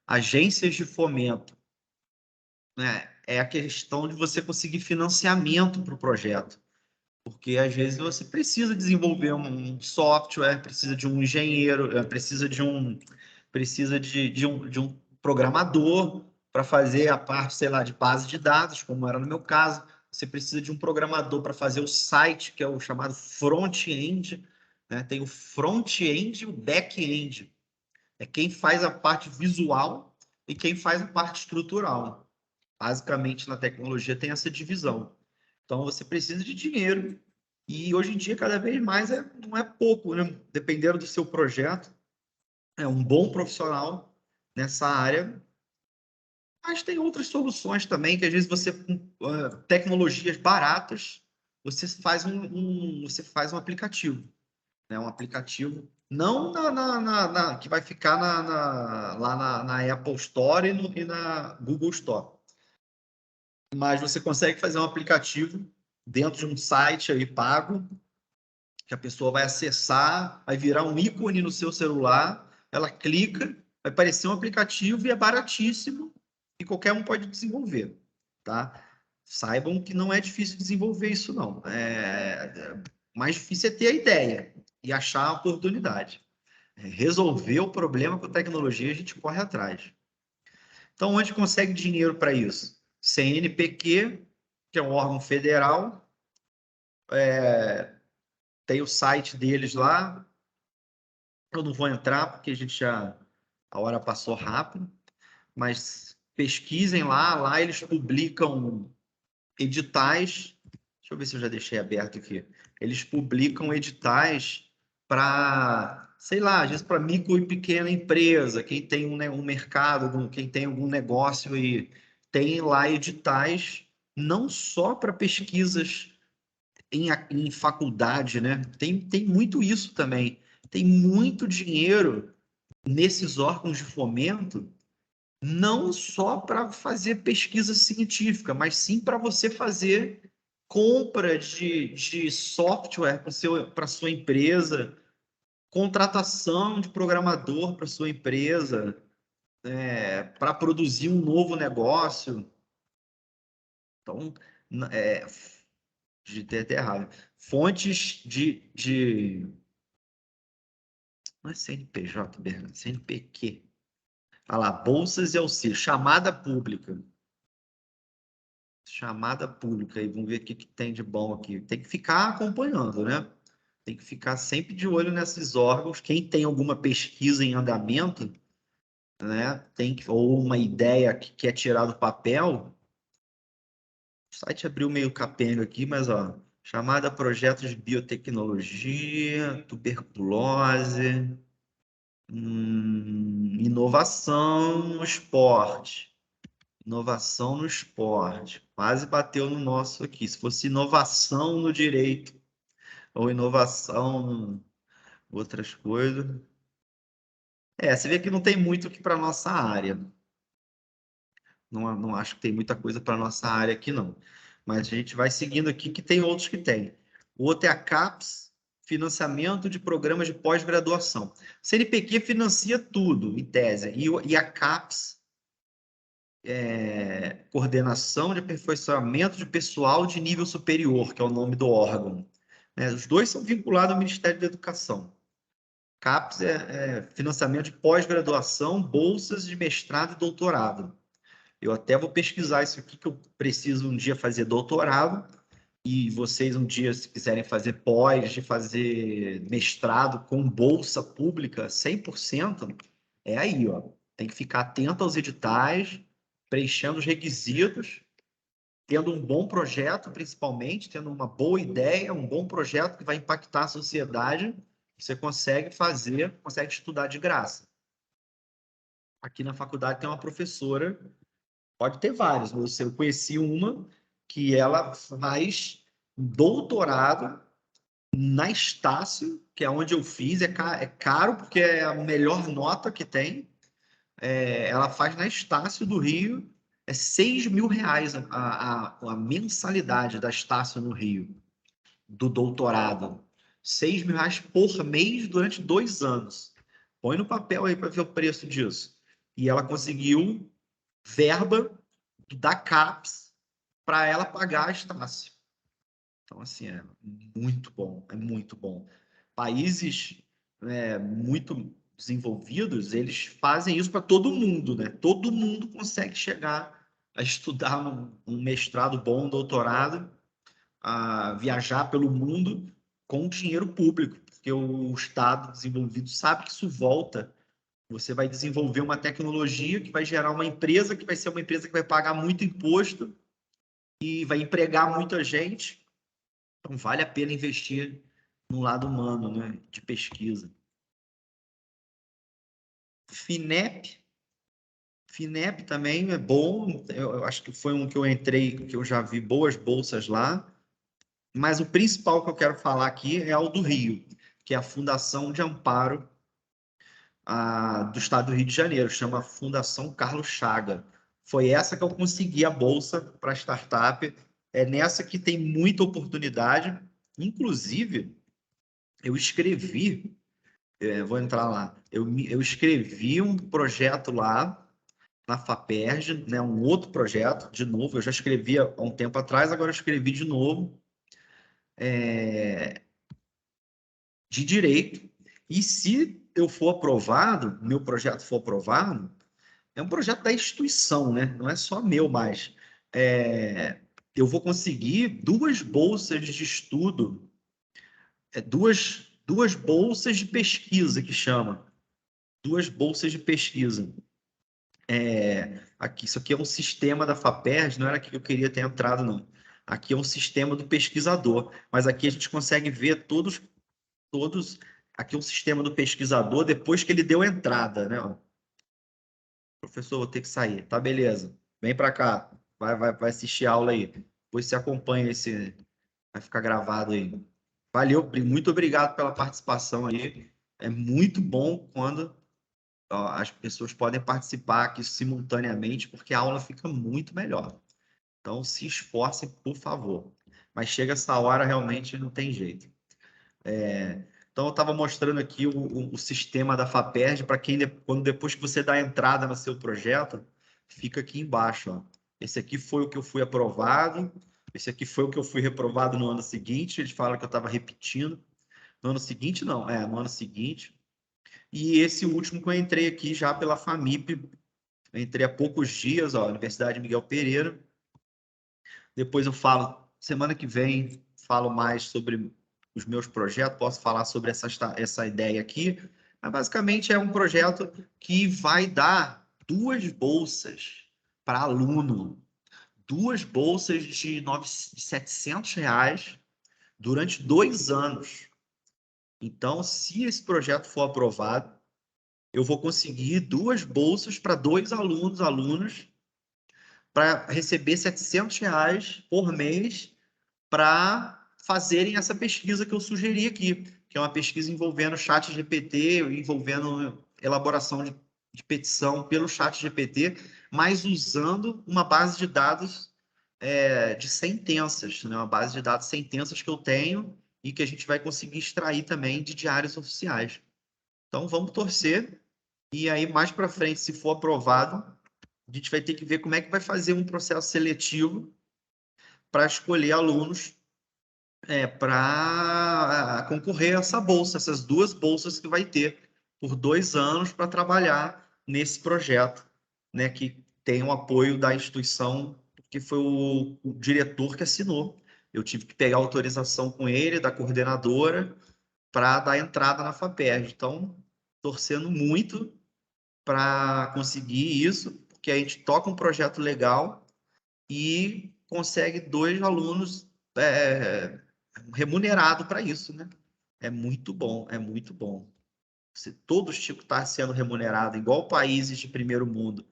Agências de fomento. Né? É a questão de você conseguir financiamento para o projeto. Porque, às vezes, você precisa desenvolver um software, precisa de um engenheiro, precisa de um programador para fazer a parte, sei lá, de base de dados, como era no meu caso. Você precisa de um programador para fazer o site, que é o chamado front-end. Né? Tem o front-end e o back-end. É quem faz a parte visual e quem faz a parte estrutural. Basicamente, na tecnologia tem essa divisão. Então, você precisa de dinheiro. E hoje em dia, cada vez mais, não é pouco, né? Dependendo do seu projeto, é um bom profissional nessa área. Mas tem outras soluções também, que às vezes você, com tecnologias baratas, você faz você faz um aplicativo. Né? Um aplicativo, não que vai ficar lá na Apple Store e na Google Store. Mas você consegue fazer um aplicativo dentro de um site aí pago, que a pessoa vai acessar, vai virar um ícone no seu celular, ela clica, vai aparecer um aplicativo e é baratíssimo e qualquer um pode desenvolver, tá? Saibam que não é difícil desenvolver isso, não. Mais difícil é ter a ideia e achar a oportunidade. Resolver o problema com tecnologia, a gente corre atrás. Então, onde consegue dinheiro para isso? CNPq, que é um órgão federal, tem o site deles lá. Eu não vou entrar porque a hora passou rápido, mas pesquisem lá eles publicam editais. Deixa eu ver se eu já deixei aberto aqui. Eles publicam editais para, sei lá, às vezes para micro e pequena empresa, quem tem um mercado, quem tem algum negócio e tem lá editais não só para pesquisas em faculdade, né? Tem muito isso também. Tem muito dinheiro nesses órgãos de fomento, não só para fazer pesquisa científica, mas sim para você fazer compra de software para sua empresa, contratação de programador para sua empresa, para produzir um novo negócio. Então, digitei até errado. Fontes não é CNPJ, Bernardo, CNPq. Olha lá, bolsas e auxílios, chamada pública. Chamada pública, e vamos ver o que tem de bom aqui. Tem que ficar acompanhando, né? Tem que ficar sempre de olho nesses órgãos. Quem tem alguma pesquisa em andamento, né? Ou uma ideia que quer tirar do papel. O site abriu meio capenga aqui, mas ó, chamada projetos de biotecnologia, tuberculose, inovação no esporte. Inovação no esporte. Quase bateu no nosso aqui. Se fosse inovação no direito ou inovação em outras coisas. Você vê que não tem muito aqui para nossa área. Não acho que tem muita coisa para nossa área aqui, não. Mas a gente vai seguindo aqui, que tem outros que tem. O outro é a CAPES, financiamento de programas de pós-graduação. CNPq financia tudo, em tese. E a CAPES, coordenação de aperfeiçoamento de pessoal de nível superior, que é o nome do órgão. Os dois são vinculados ao Ministério da Educação. CAPES é financiamento de pós-graduação, bolsas de mestrado e doutorado. Eu até vou pesquisar isso aqui, que eu preciso um dia fazer doutorado, e vocês um dia, se quiserem fazer pós, de fazer mestrado com bolsa pública 100%, é aí, ó. Tem que ficar atento aos editais, preenchendo os requisitos, tendo um bom projeto, principalmente, tendo uma boa ideia, um bom projeto que vai impactar a sociedade, você consegue estudar de graça. Aqui na faculdade tem uma professora Pode ter vários, mas eu conheci uma que ela faz doutorado na Estácio, que é onde eu fiz, é caro porque é a melhor nota que tem. Ela faz na Estácio do Rio, é R$ 6.000 a mensalidade da Estácio no Rio, do doutorado. R$ 6.000 por mês durante 2 anos. Põe no papel aí para ver o preço disso. E ela conseguiu verba da CAPES para ela pagar a Estácio. Então, assim, é muito bom, é muito bom. Países muito desenvolvidos, eles fazem isso para todo mundo, né? Todo mundo consegue chegar a estudar um mestrado bom, um doutorado, a viajar pelo mundo com dinheiro público, porque o Estado desenvolvido sabe que isso volta. Você vai desenvolver uma tecnologia que vai gerar uma empresa, que vai ser uma empresa que vai pagar muito imposto e vai empregar muita gente. Então, vale a pena investir no lado humano, né, de pesquisa. FINEP. FINEP também é bom. Eu acho que foi um que eu entrei, que eu já vi boas bolsas lá. Mas o principal que eu quero falar aqui é o do Rio, que é a Fundação de Amparo do Estado do Rio de Janeiro. Chama Fundação Carlos Chaga. Foi essa que eu consegui a bolsa para startup. É nessa que tem muita oportunidade. Inclusive, eu escrevi, vou entrar lá, eu escrevi um projeto lá na FAPERJ, né, um outro projeto, de novo, eu já escrevi há um tempo atrás, agora eu escrevi de novo, de direito, e se eu for aprovado, meu projeto for aprovado, é um projeto da instituição, né? Não é só meu mais. Eu vou conseguir 2 bolsas de estudo, duas bolsas de pesquisa, que chama. 2 bolsas de pesquisa. Isso aqui é um sistema da FAPERJ, não era aqui que eu queria ter entrado, não. Aqui é um sistema do pesquisador, mas aqui a gente consegue ver todos. Aqui é um sistema do pesquisador depois que ele deu entrada, né? Professor, vou ter que sair. Tá, beleza. Vem para cá. Vai assistir a aula aí. Depois você acompanha esse. Vai ficar gravado aí. Valeu, muito obrigado pela participação aí. É muito bom quando as pessoas podem participar aqui simultaneamente, porque a aula fica muito melhor. Então, se esforcem, por favor. Mas chega essa hora, realmente não tem jeito. Então, eu estava mostrando aqui o sistema da FAPERJ para quem, quando depois que você dá a entrada no seu projeto, fica aqui embaixo. Ó. Esse aqui foi o que eu fui aprovado, esse aqui foi o que eu fui reprovado no ano seguinte. Eles falam que eu estava repetindo. No ano seguinte, não. No ano seguinte. E esse último que eu entrei aqui já pela FAMIP, eu entrei há poucos dias, ó, Universidade Miguel Pereira. Depois eu falo, semana que vem, falo mais sobre os meus projetos, posso falar sobre essa ideia aqui. Mas basicamente é um projeto que vai dar 2 bolsas para aluno, 2 bolsas de R$ 700 durante 2 anos. Então, se esse projeto for aprovado, eu vou conseguir 2 bolsas para 2 alunos, para receber R$ 700 por mês para fazerem essa pesquisa que eu sugeri aqui, que é uma pesquisa envolvendo chat GPT, envolvendo elaboração de petição pelo chat GPT, mas usando uma base de dados de sentenças, né? Uma base de dados sentenças que eu tenho e que a gente vai conseguir extrair também de diários oficiais. Então, vamos torcer. E aí, mais para frente, se for aprovado, a gente vai ter que ver como é que vai fazer um processo seletivo para escolher alunos para concorrer a essa bolsa, essas 2 bolsas que vai ter por 2 anos para trabalhar nesse projeto, né, que tem o apoio da instituição, que foi o diretor que assinou. Eu tive que pegar autorização com ele, da coordenadora, para dar entrada na FAPERJ. Então, torcendo muito para conseguir isso, porque a gente toca um projeto legal e consegue 2 alunos remunerado para isso, né? É muito bom, é muito bom. Se todos tipo estar sendo remunerado igual países de primeiro mundo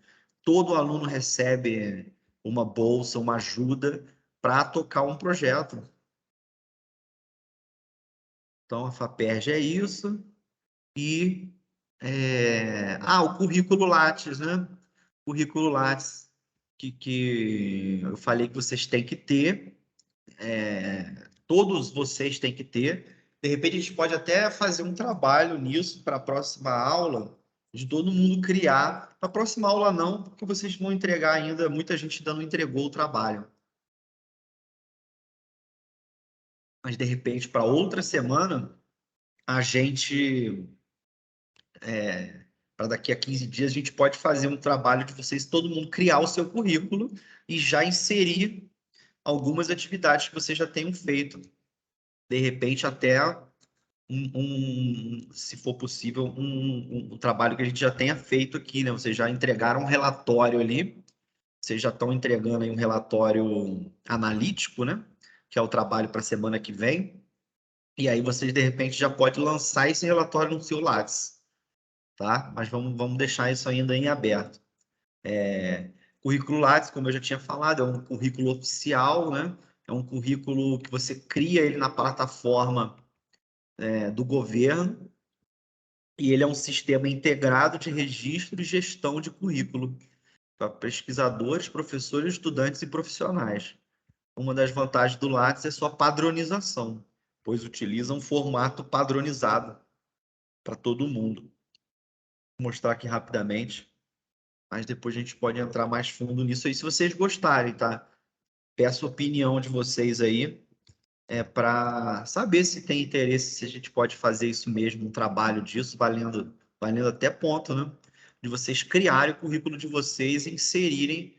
todo aluno recebe uma bolsa, uma ajuda para tocar um projeto. Então, a FAPERJ é isso. E o currículo Lattes, né? Currículo Lattes que eu falei que vocês têm que ter, todos vocês têm que ter. De repente, a gente pode até fazer um trabalho nisso para a próxima aula, de todo mundo criar. Para a próxima aula, não, porque vocês vão entregar ainda, muita gente ainda não entregou o trabalho. Mas, de repente, para outra semana, a gente, para daqui a 15 dias, a gente pode fazer um trabalho de vocês, todo mundo criar o seu currículo e já inserir algumas atividades que vocês já tenham feito. De repente, até se for possível, um trabalho que a gente já tenha feito aqui, né? Vocês já entregaram um relatório ali, vocês já estão entregando aí um relatório analítico, né? Que é o trabalho para a semana que vem. E aí vocês, de repente, já podem lançar esse relatório no seu Lattes, tá? Mas vamos deixar isso ainda em aberto. Currículo Lattes, como eu já tinha falado, é um currículo oficial, né? É um currículo que você cria ele na plataforma do governo, e ele é um sistema integrado de registro e gestão de currículo para pesquisadores, professores, estudantes e profissionais. Uma das vantagens do Lattes é sua padronização, pois utiliza um formato padronizado para todo mundo. Vou mostrar aqui rapidamente, mas depois a gente pode entrar mais fundo nisso aí, se vocês gostarem, tá? Peço a opinião de vocês aí, para saber se tem interesse, se a gente pode fazer isso mesmo, um trabalho disso, valendo até ponto, né? De vocês criarem o currículo de vocês e inserirem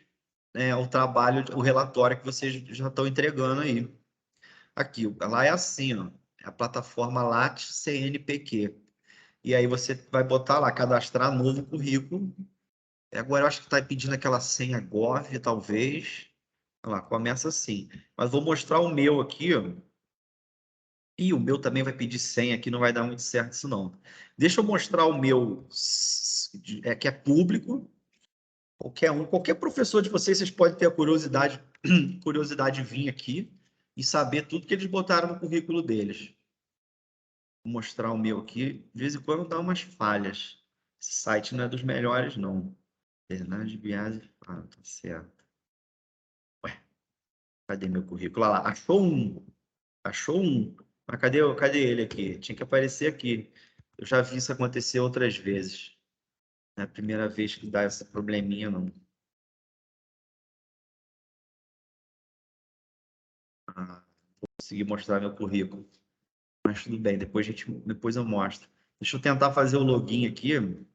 o trabalho, o relatório que vocês já estão entregando aí. Aqui, lá é assim, ó, é a plataforma Lattes CNPq. E aí você vai botar lá, cadastrar novo currículo. Agora eu acho que está pedindo aquela senha Gov, talvez. Olha lá, começa assim. Mas vou mostrar o meu aqui, ó. E o meu também vai pedir senha aqui, não vai dar muito certo isso não. Deixa eu mostrar o meu, que é público. Qualquer professor de vocês podem ter a curiosidade de vir aqui e saber tudo que eles botaram no currículo deles. Vou mostrar o meu aqui. De vez em quando dá umas falhas. Esse site não é dos melhores, não. Bernardo Biasi. Ah, tá certo. Ué, cadê meu currículo? Olha lá, achou um. Achou um. Mas cadê ele aqui? Tinha que aparecer aqui. Eu já vi isso acontecer outras vezes. Não é a primeira vez que dá esse probleminha, não. Ah, vou conseguir mostrar meu currículo. Mas tudo bem, depois eu mostro. Deixa eu tentar fazer o login aqui. Eu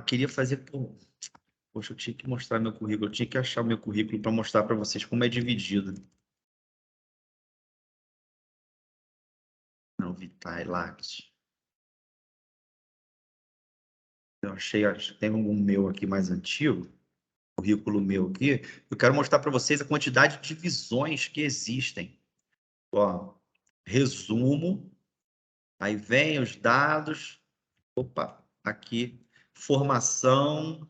queria fazer. Poxa, eu tinha que mostrar meu currículo. Eu tinha que achar o meu currículo para mostrar para vocês como é dividido. Não, Vitae Lattes. Eu acho que tem um meu aqui mais antigo, currículo meu aqui. Eu quero mostrar para vocês a quantidade de divisões que existem. Ó, resumo, aí vem os dados. Opa, aqui, formação.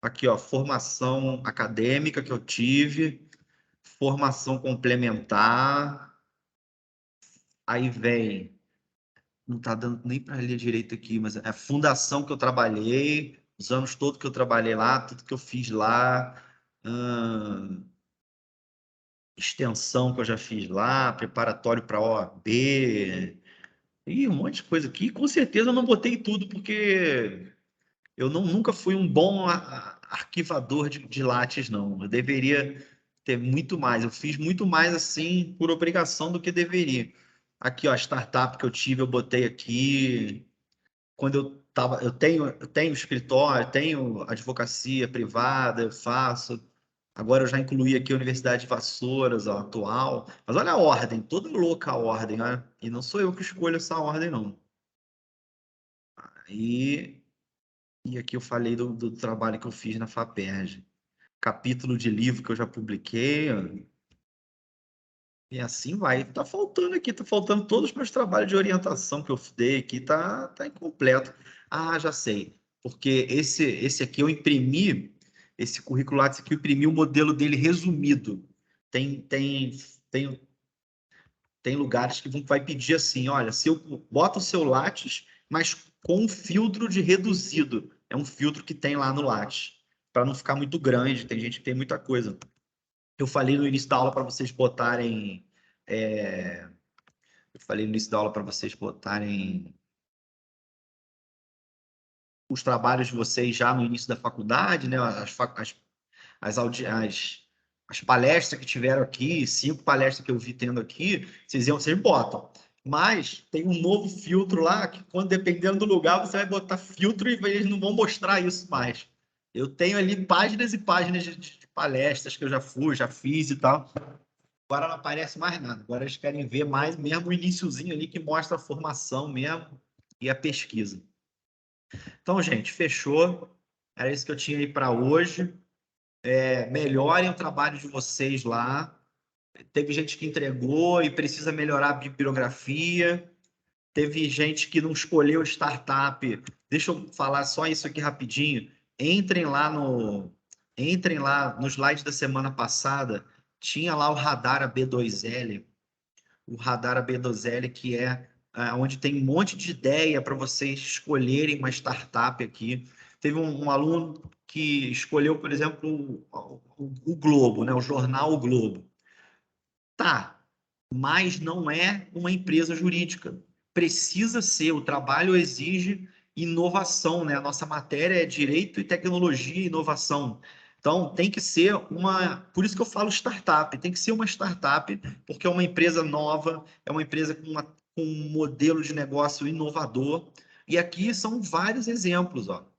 Aqui, ó, formação acadêmica que eu tive, formação complementar. Aí vem, não está dando nem para ler direito aqui, mas é a fundação que eu trabalhei, os anos todos que eu trabalhei lá, tudo que eu fiz lá, extensão que eu já fiz lá, preparatório para OAB, e um monte de coisa aqui. Com certeza eu não botei tudo, porque eu nunca fui um bom arquivador de lattes, não. Eu deveria ter muito mais. Eu fiz muito mais assim por obrigação do que deveria. Aqui, ó, a startup que eu tive, eu botei aqui. Quando eu tenho escritório, tenho advocacia privada, eu faço. Agora eu já incluí aqui a Universidade de Vassouras, ó, atual. Mas olha a ordem, toda louca a ordem, né? E não sou eu que escolho essa ordem, não. E aqui eu falei do trabalho que eu fiz na FAPERJ. Capítulo de livro que eu já publiquei. Ó. E assim vai. Tá faltando aqui, tá faltando todos os meus trabalhos de orientação que eu dei aqui, tá incompleto. Ah, já sei. porque esse aqui eu imprimi, esse currículo Lattes aqui eu imprimi o modelo dele resumido. Tem lugares que vai pedir assim, olha, se eu bota o seu Lattes, mas com um filtro de reduzido. É um filtro que tem lá no Lattes, para não ficar muito grande. Tem gente que tem muita coisa. Eu falei no início da aula para vocês botarem. Eu falei no início da aula para vocês botarem os trabalhos de vocês já no início da faculdade, né? As palestras que tiveram aqui, 5 palestras que eu vi tendo aqui, vocês botam. Mas tem um novo filtro lá, que quando dependendo do lugar, você vai botar filtro e eles não vão mostrar isso mais. Eu tenho ali páginas e páginas de palestras que eu já fiz e tal. Agora não aparece mais nada. Agora eles querem ver mais mesmo o iniciozinho ali que mostra a formação mesmo e a pesquisa. Então, gente, fechou. Era isso que eu tinha aí para hoje. Melhorem o trabalho de vocês lá. Teve gente que entregou e precisa melhorar a bibliografia. Teve gente que não escolheu startup. Deixa eu falar só isso aqui rapidinho. Entrem lá no slide da semana passada. Tinha lá o Radar AB2L. O Radar AB2L, que é onde tem um monte de ideia para vocês escolherem uma startup aqui. Teve um aluno que escolheu, por exemplo, o Globo, né? O jornal O Globo. Tá, mas não é uma empresa jurídica. Precisa ser, o trabalho exige inovação, né? A nossa matéria é Direito e Tecnologia e Inovação. Então, tem que ser por isso que eu falo startup, tem que ser uma startup, porque é uma empresa nova, é uma empresa com um modelo de negócio inovador. E aqui são vários exemplos, ó.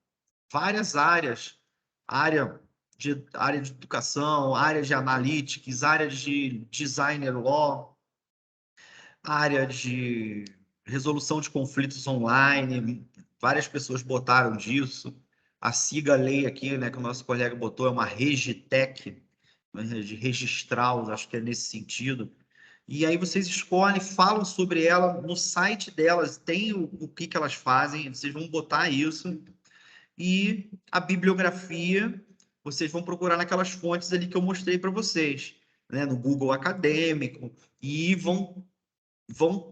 Várias áreas, área de educação, área de analytics, área de designer law, área de resolução de conflitos online, várias pessoas botaram disso. A Siga Lei aqui, né, que o nosso colega botou, é uma Regitec, de registral, acho que é nesse sentido. E aí vocês escolhem, falam sobre ela, no site delas tem o que elas fazem, vocês vão botar isso. E a bibliografia, vocês vão procurar naquelas fontes ali que eu mostrei para vocês, né, no Google Acadêmico, e vão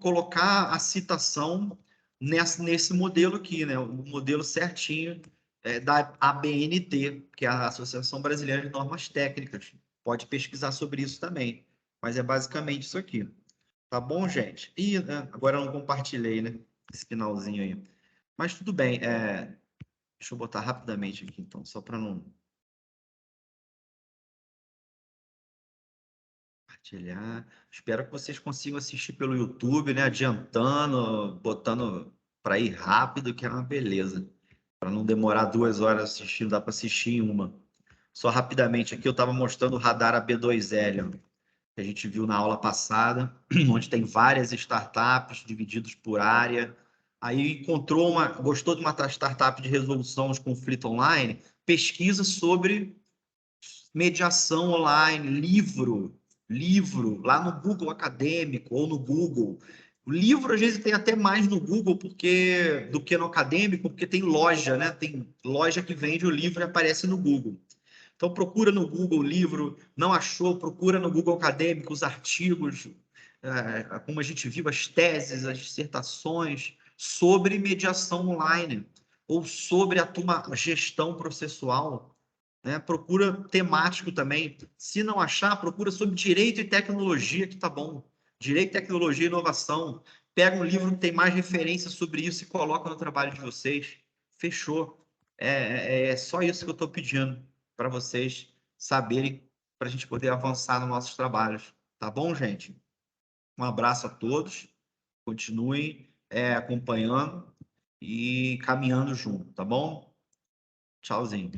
colocar a citação nesse modelo aqui, né? O modelo certinho da ABNT, que é a Associação Brasileira de Normas Técnicas. Pode pesquisar sobre isso também. Mas é basicamente isso aqui. Tá bom, gente? E agora eu não compartilhei, né? Esse finalzinho aí. Mas tudo bem. Deixa eu botar rapidamente aqui, então, só para não compartilhar. Espero que vocês consigam assistir pelo YouTube, né? Adiantando, botando para ir rápido, que é uma beleza. Para não demorar 2 horas assistindo, dá para assistir em uma. Só rapidamente aqui, eu estava mostrando o Radar AB2L, que a gente viu na aula passada, onde tem várias startups divididas por área. Aí gostou de uma startup de resolução de conflito online, pesquisa sobre mediação online, livro, lá no Google Acadêmico ou no Google. O livro, às vezes, tem até mais no Google do que no acadêmico, porque tem loja, né? Tem loja que vende o livro e aparece no Google. Então, procura no Google o livro, não achou, procura no Google Acadêmico os artigos, como a gente viu, as teses, as dissertações sobre mediação online ou sobre a gestão processual, né? Procura temático também. Se não achar, procura sobre direito e tecnologia, que tá bom. Direito, tecnologia e inovação. Pega um livro que tem mais referência sobre isso e coloca no trabalho de vocês. Fechou. É só isso que eu estou pedindo para vocês saberem, para a gente poder avançar nos nossos trabalhos. Tá bom, gente? Um abraço a todos. Continuem acompanhando e caminhando junto, tá bom? Tchauzinho.